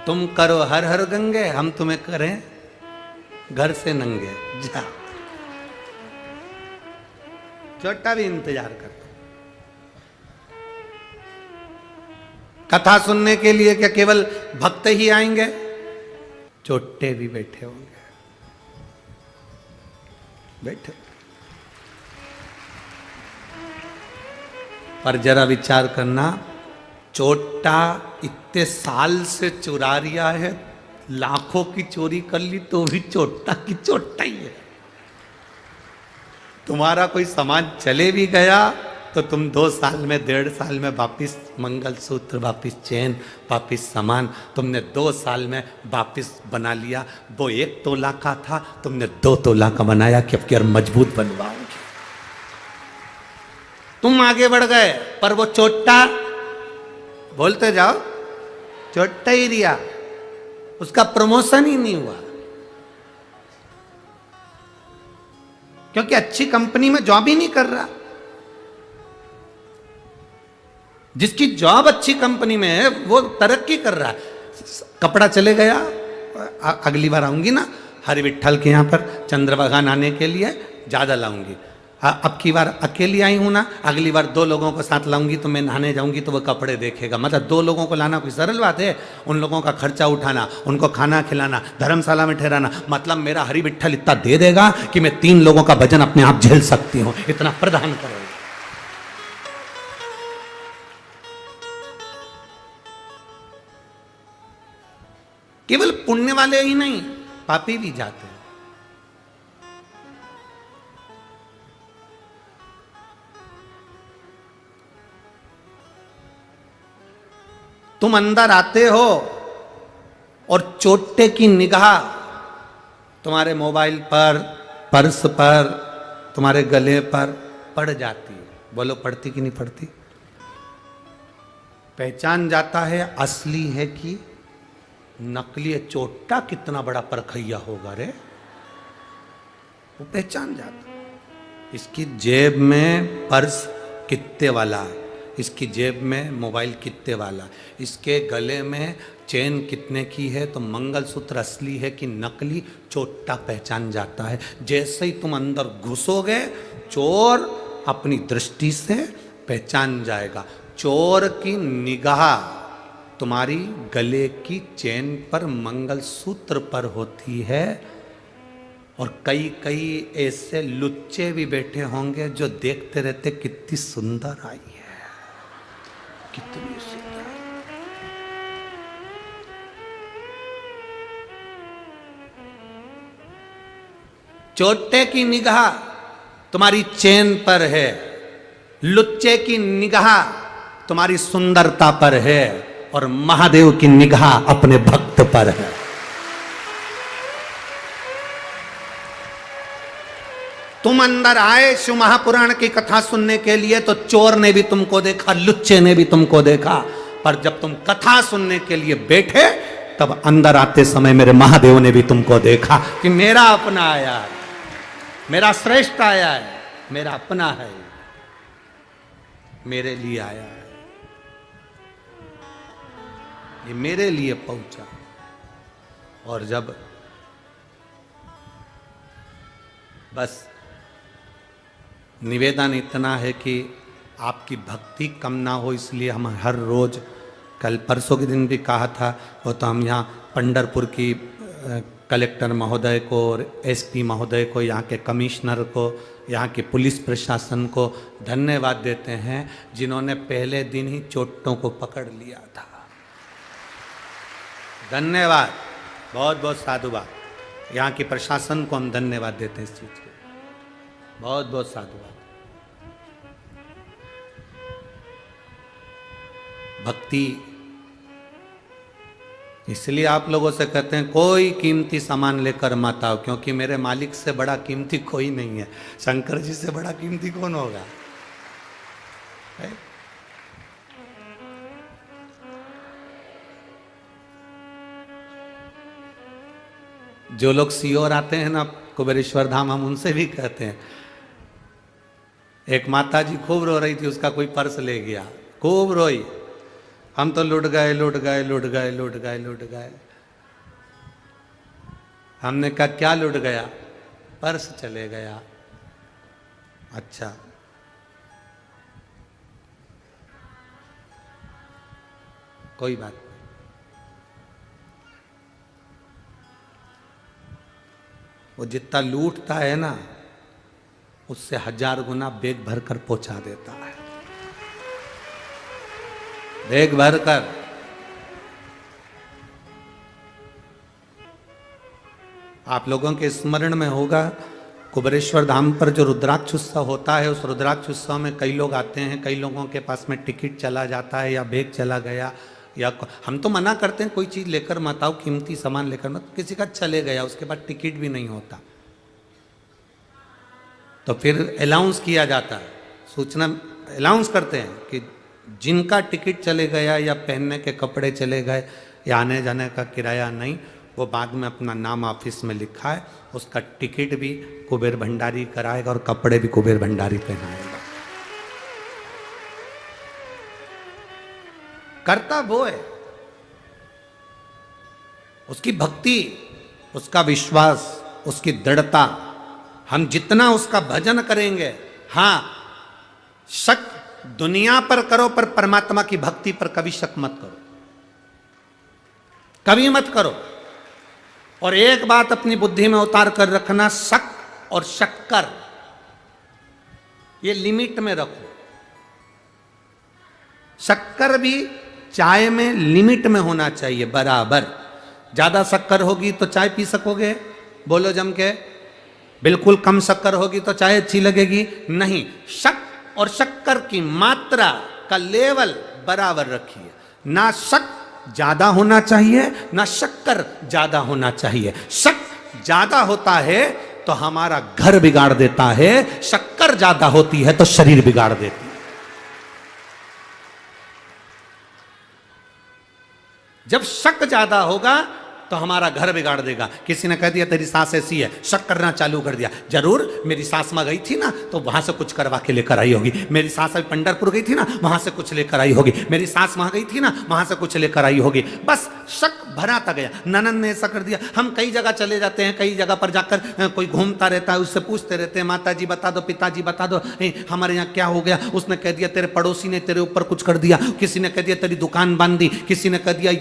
तुम करो हर हर गंगे, हम तुम्हें करें घर से नंगे, जा। चोट्टा भी इंतजार करता। कथा सुनने के लिए क्या केवल भक्त ही आएंगे? चोट्टे भी बैठे होंगे, बैठे। पर जरा विचार करना, चोट्टा इतने साल से चुरा रिया है, लाखों की चोरी कर ली तो भी चोट्टा की चोट्टा ही है। तुम्हारा कोई सामान चले भी गया तो तुम 2 साल में 1.5 साल में वापिस मंगलसूत्र, वापिस चेन, वापिस सामान तुमने 2 साल में वापिस बना लिया। वो 1 तोला का था, तुमने 2 तोला का बनाया कि अब की और मजबूत बनवाओगे। तुम आगे बढ़ गए, पर वो चोट्टा, बोलते जाओ, चोट्टा ही रिया, उसका प्रमोशन ही नहीं हुआ। क्योंकि अच्छी कंपनी में जॉब ही नहीं कर रहा। जिसकी जॉब अच्छी कंपनी में है वो तरक्की कर रहा है। कपड़ा चले गया, अगली बार आऊंगी ना हरि विट्ठल के यहाँ पर चंद्रभागा नहाने के लिए, ज़्यादा लाऊंगी। अब की बार अकेली आई हूँ ना, अगली बार 2 लोगों को साथ लाऊंगी तो मैं नहाने जाऊंगी तो वो कपड़े देखेगा। मतलब 2 लोगों को लाना कोई सरल बात है? उन लोगों का खर्चा उठाना, उनको खाना खिलाना, धर्मशाला में ठहराना, मतलब मेरा हरि विट्ठल इतना दे देगा कि मैं 3 लोगों का वजन अपने आप झेल सकती हूँ, इतना प्रदान करेगा। केवल पुण्य वाले ही नहीं, पापी भी जाते हैं। तुम अंदर आते हो और चोट्टे की निगाह तुम्हारे मोबाइल पर, पर्स पर, तुम्हारे गले पर पड़ जाती है। बोलो पड़ती कि नहीं पड़ती? पहचान जाता है असली है कि नकली है। चोट्टा कितना बड़ा परखैया होगा रे, वो पहचान जाता। इसकी जेब में पर्स कितने वाला है, इसकी जेब में मोबाइल कितने वाला, इसके गले में चेन कितने की है, तो मंगलसूत्र असली है कि नकली, चोट्टा पहचान जाता है। जैसे ही तुम अंदर घुसोगे, चोर अपनी दृष्टि से पहचान जाएगा। चोर की निगाह तुम्हारी गले की चेन पर, मंगलसूत्र पर होती है। और कई कई ऐसे लुच्चे भी बैठे होंगे जो देखते रहते कितनी सुंदर आई है, कितनी सुंदर। चोट्टे की निगाह तुम्हारी चेन पर है, लुच्चे की निगाह तुम्हारी सुंदरता पर है, और महादेव की निगाह अपने भक्त पर है। तुम अंदर आए शिव महापुराण की कथा सुनने के लिए तो चोर ने भी तुमको देखा, लुच्चे ने भी तुमको देखा, पर जब तुम कथा सुनने के लिए बैठे तब अंदर आते समय मेरे महादेव ने भी तुमको देखा कि मेरा अपना आया है, मेरा श्रेष्ठ आया है, मेरा अपना है, मेरे लिए आया है, ये मेरे लिए पहुंचा। और जब बस निवेदन इतना है कि आपकी भक्ति कम ना हो, इसलिए हम हर रोज़, कल परसों के दिन भी कहा था, वो तो हम यहाँ पंढरपुर की कलेक्टर महोदय को और एसपी महोदय को, यहाँ के कमिश्नर को, यहाँ के पुलिस प्रशासन को धन्यवाद देते हैं जिन्होंने पहले दिन ही चोट्टों को पकड़ लिया था। धन्यवाद, बहुत बहुत साधुवाद। यहाँ के प्रशासन को हम धन्यवाद देते हैं इस चीज़ के, बहुत बहुत साधुवाद। भक्ति, इसलिए आप लोगों से कहते हैं कोई कीमती सामान लेकर मत आओ, क्योंकि मेरे मालिक से बड़ा कीमती कोई नहीं है। शंकर जी से बड़ा कीमती कौन होगा? है? जो लोग सीओर आते हैं ना कुबेरेश्वर धाम, हम उनसे भी कहते हैं, एक माता जी खूब रो रही थी, उसका कोई पर्स ले गया, खूब रोई, हम तो लुट गए लुट गए लुट गए लुट गए लुट गए। हमने कहा क्या लुट गया? पर्स चले गया। अच्छा, कोई बात नहीं। वो जितना लूटता है ना, उससे 1000 गुना बेग भर कर पहुंचा देता है, बेग भर कर। आप लोगों के स्मरण में होगा, कुबेरेश्वर धाम पर जो रुद्राक्ष उत्सव होता है, उस रुद्राक्ष उत्सव में कई लोग आते हैं, कई लोगों के पास में टिकट चला जाता है या बेग चला गया, या हम तो मना करते हैं कोई चीज़ लेकर मत आओ, कीमती सामान लेकर मत, किसी का चले गया उसके बाद टिकट भी नहीं होता, तो फिर अनाउंस किया जाता है, सूचना अनाउंस करते हैं कि जिनका टिकट चले गया या पहनने के कपड़े चले गए या आने जाने का किराया नहीं, वो बाद में अपना नाम ऑफिस में लिखा है, उसका टिकट भी कुबेर भंडारी कराएगा और कपड़े भी कुबेर भंडारी पहनाएगा। करता वो है, उसकी भक्ति, उसका विश्वास, उसकी दृढ़ता, हम जितना उसका भजन करेंगे। हाँ, शक दुनिया पर करो पर परमात्मा की भक्ति पर कभी शक मत करो, कभी मत करो। और एक बात अपनी बुद्धि में उतार कर रखना, शक और शक्कर ये लिमिट में रखो। शक्कर भी चाय में लिमिट में होना चाहिए, बराबर। ज्यादा शक्कर होगी तो चाय पी सकोगे? बोलो जम के। बिल्कुल कम शक्कर होगी तो चाय अच्छी लगेगी? नहीं। शक और शक्कर की मात्रा का लेवल बराबर रखिए। ना शक ज्यादा होना चाहिए, ना शक्कर ज्यादा होना चाहिए। शक ज्यादा होता है तो हमारा घर बिगाड़ देता है, शक्कर ज्यादा होती है तो शरीर बिगाड़ देती है। जब शक ज्यादा होगा तो हमारा घर बिगाड़ देगा। किसी ने कह दिया तेरी सास ऐसी है, शक करना चालू कर दिया, जरूर मेरी सास मां गई थी ना तो वहां से कुछ करवा के लेकर आई होगी, मेरी सास अभी पंढरपुर गई थी ना वहां से कुछ लेकर आई होगी, मेरी सास वहां गई थी ना वहां से कुछ लेकर आई होगी। बस शक भराता गया। ननद ने ऐसा कर दिया। हम कई जगह चले जाते हैं, कई जगह पर जाकर कोई घूमता रहता है, उससे पूछते रहते हैं माता जी बता दो, पिताजी बता दो, हमारे यहाँ क्या हो गया? उसने कह दिया तेरे पड़ोसी ने तेरे ऊपर कुछ कर दिया, किसी ने कह दिया तेरी दुकान बांध दी, किसी ने कह दिया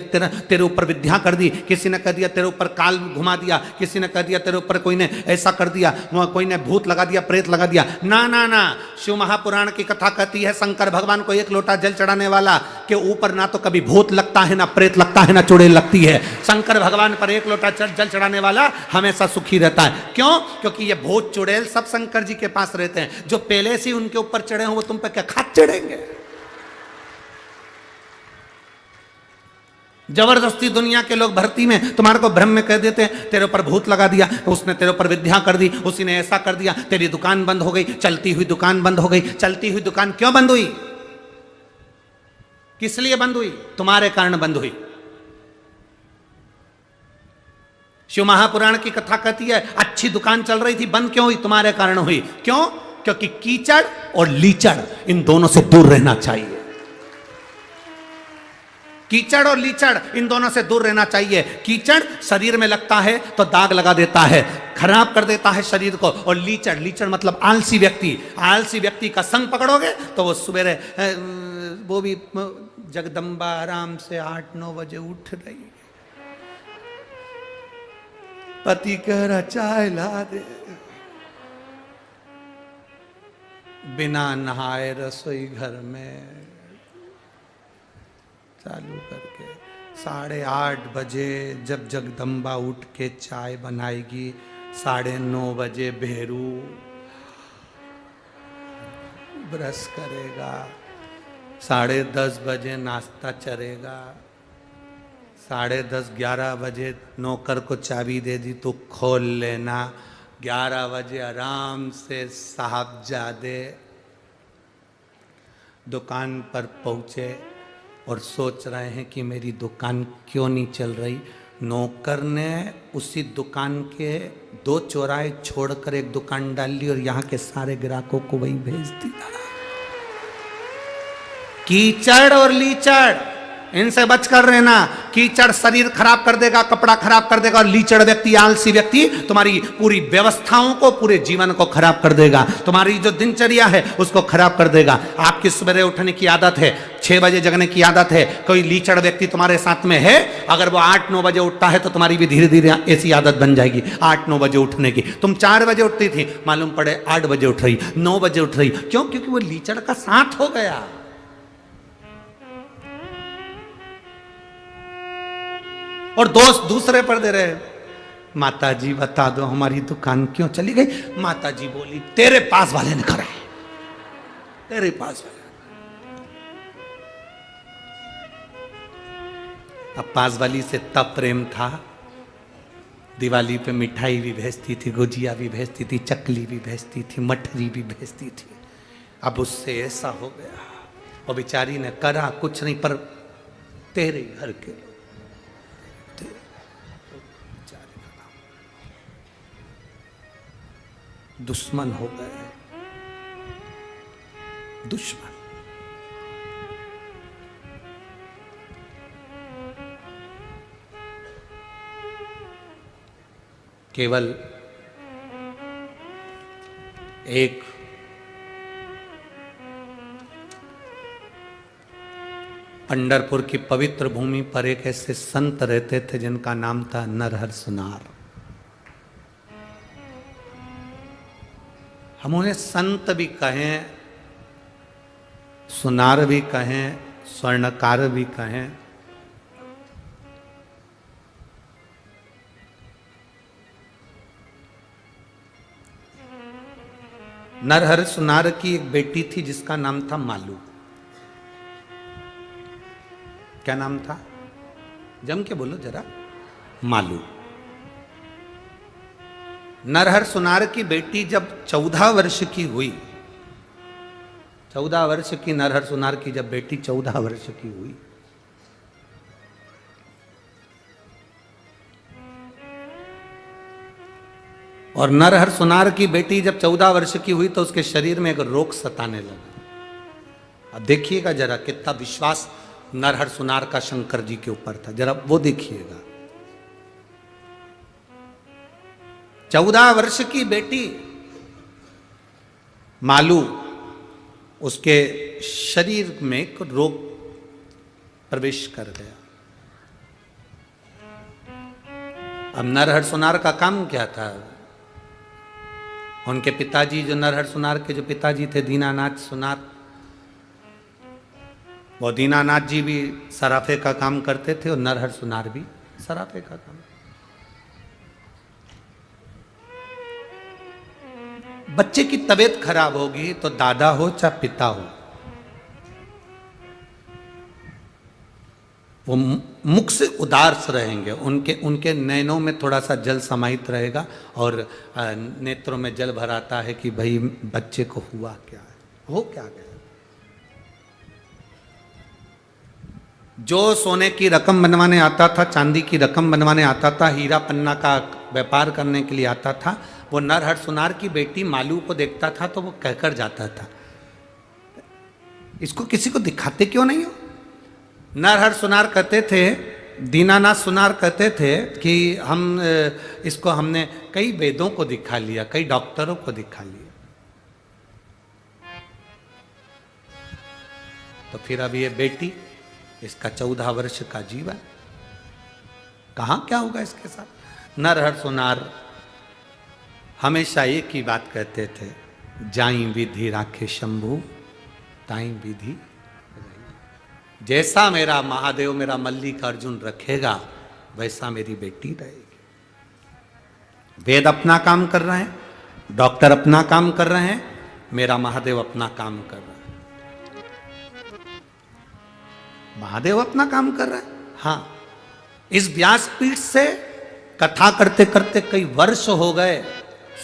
तेरे ऊपर विद्या कर दी, किसी ने कह दिया तेरे ऊपर काल घुमा दिया, किसी ने कह दिया तेरे ऊपर कोई ने ऐसा कर दिया, कोई ने भूत लगा दिया, प्रेत लगा दिया। ना ना ना, शिव महापुराण की कथा कहती है शंकर भगवान को एक लोटा जल चढ़ाने वाला के ऊपर ना तो कभी भूत लगता है, ना प्रेत लगता है, ना चुड़ैल लगती है। शंकर भगवान पर एक लोटा जल चढ़ाने वाला हमेशा सुखी रहता है। क्यों? क्योंकि ये भूत चुड़ैल सब शंकर जी के पास रहते हैं। जो पहले से उनके ऊपर चढ़े हो वो तुम पे क्या खाद चढ़ेंगे? जबरदस्ती दुनिया के लोग भर्ती में तुम्हारे को भ्रम में कह देते हैं तेरे ऊपर भूत लगा दिया, उसने तेरे ऊपर विद्या कर दी, उसी ने ऐसा कर दिया, तेरी दुकान बंद हो गई, चलती हुई दुकान बंद हो गई। चलती हुई दुकान क्यों बंद हुई? किस लिए बंद हुई? तुम्हारे कारण बंद हुई। शिव महापुराण की कथा कहती है अच्छी दुकान चल रही थी, बंद क्यों हुई? तुम्हारे कारण हुई। क्यों? क्योंकि कीचड़ और लीचड़ इन दोनों से दूर रहना चाहिए। कीचड़ और लीचड़ इन दोनों से दूर रहना चाहिए। कीचड़ शरीर में लगता है तो दाग लगा देता है, खराब कर देता है शरीर को। और लीचड़, लीचड़ मतलब आलसी व्यक्ति। आलसी व्यक्ति का संग पकड़ोगे तो वो सवेरे वो भी जगदम्बा आराम से 8-9 बजे उठ रही, पति कह रहा चाय ला दे, बिना नहाए रसोई घर में चालू करके 8:30 बजे जब जगदम्बा उठ के चाय बनाएगी, 9:30 बजे भेरू ब्रश करेगा, 10:30 बजे नाश्ता चलेगा, 10:30 11 बजे नौकर को चाबी दे दी तो खोल लेना, 11 बजे आराम से साहबजादे दुकान पर पहुँचे और सोच रहे हैं कि मेरी दुकान क्यों नहीं चल रही। नौकर ने उसी दुकान के 2 चौराहे छोड़कर एक दुकान डाल ली और यहाँ के सारे ग्राहकों को वही भेज दिया। कीचड़ और लीचड़ इनसे बचकर रहना। कीचड़ शरीर खराब कर देगा, कपड़ा खराब कर देगा, और लीचड़ व्यक्ति, आलसी व्यक्ति तुम्हारी पूरी व्यवस्थाओं को, पूरे जीवन को खराब कर देगा। तुम्हारी जो दिनचर्या है उसको खराब कर देगा। आपकी सवेरे उठने की आदत है, 6 बजे जगने की आदत है, कोई लीचड़ व्यक्ति तुम्हारे साथ में है, अगर वो 8-9 बजे उठता है तो तुम्हारी भी धीरे धीरे ऐसी आदत बन जाएगी 8-9 बजे उठने की। तुम 4 बजे उठती थी, मालूम पड़े 8 बजे उठ रही, 9 बजे उठ रही। क्यों? क्योंकि वो लीचड़ का साथ हो गया। और दोस्त दूसरे पर दे रहे, माता जी बता दो हमारी दुकान क्यों चली गई? माता जी बोली तेरे पास वाले ने करा है, तेरे पास वाले। अब पास वाली से तब प्रेम था, दिवाली पे मिठाई भी भेजती थी, गुजिया भी भेजती थी, चकली भी भेजती थी, मठरी भी भेजती थी। अब उससे ऐसा हो गया, और बेचारी ने करा कुछ नहीं, पर तेरे घर के दुश्मन हो गए, दुश्मन। केवल एक पंढरपुर की पवित्र भूमि पर एक ऐसे संत रहते थे जिनका नाम था नरहर सुनार। हम उन्हें संत भी कहें, सुनार भी कहें, स्वर्णकार भी कहें। नरहर सुनार की एक बेटी थी जिसका नाम था मालू। क्या नाम था? जम के बोलो जरा। मालू। नरहर सुनार की बेटी जब 14 वर्ष की हुई, 14 वर्ष की नरहर सुनार की जब बेटी 14 वर्ष की हुई, और नरहर सुनार की बेटी जब 14 वर्ष की हुई तो उसके शरीर में एक रोग सताने लगा। अब देखिएगा जरा कितना विश्वास नरहर सुनार का शंकर जी के ऊपर था, जरा वो देखिएगा। 14 वर्ष की बेटी मालू, उसके शरीर में एक रोग प्रवेश कर गया। अब नरहर सुनार का काम क्या था? उनके पिताजी, जो नरहर सुनार के जो पिताजी थे दीनानाथ सुनार, वो दीनानाथ जी भी सराफे का काम करते थे और नरहर सुनार भी सराफे का काम। बच्चे की तबीयत खराब होगी तो दादा हो चाहे पिता हो, वो मुख से उदास रहेंगे, उनके नैनों में थोड़ा सा जल समाहित रहेगा और नेत्रों में जल भर आता है कि भाई बच्चे को हुआ क्या है, हो क्या गया। जो सोने की रकम बनवाने आता था, चांदी की रकम बनवाने आता था, हीरा पन्ना का व्यापार करने के लिए आता था, वो नरहर सुनार की बेटी मालू को देखता था तो वो कहकर जाता था, इसको किसी को दिखाते क्यों नहीं हो? नरहर सुनार कहते थे, दीनानाथ सुनार कहते थे कि हम इसको हमने कई वेदों को दिखा लिया, कई डॉक्टरों को दिखा लिया। तो फिर अब ये बेटी, इसका 14 वर्ष का जीवन, कहां क्या होगा इसके साथ? नरहर सुनार हमेशा एक ही बात कहते थे, जाई विधि राखे शंभू ताई विधि। जैसा मेरा महादेव, मेरा मल्लिकार्जुन रखेगा वैसा मेरी बेटी रहेगी। वेद अपना काम कर रहे हैं, डॉक्टर अपना काम कर रहे हैं, मेरा महादेव अपना काम कर रहा है। महादेव अपना काम कर रहा है। हाँ, इस व्यासपीठ से कथा करते करते कई वर्ष हो गए,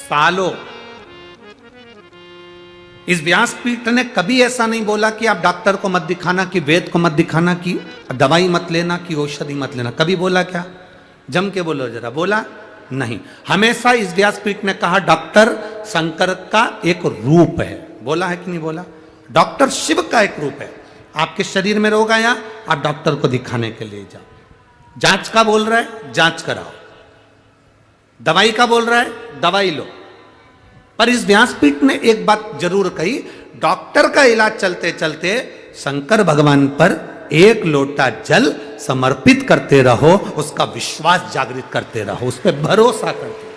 सालों। इस व्यासपीठ ने कभी ऐसा नहीं बोला कि आप डॉक्टर को मत दिखाना, कि वेद को मत दिखाना, कि दवाई मत लेना, कि औषधि मत लेना। कभी बोला क्या? जम के बोलो जरा, बोला नहीं। हमेशा इस व्यासपीठ ने कहा डॉक्टर शंकर का एक रूप है। बोला है कि नहीं बोला? डॉक्टर शिव का एक रूप है। आपके शरीर में रोग आया, आप डॉक्टर को दिखाने के लिए जाओ। जांच का बोल रहा है, जांच कराओ। दवाई का बोल रहा है, दवाई लो। पर इस व्यासपीठ ने एक बात जरूर कही, डॉक्टर का इलाज चलते चलते शंकर भगवान पर एक लोटा जल समर्पित करते रहो, उसका विश्वास जागृत करते रहो, उस पर भरोसा करते रहो।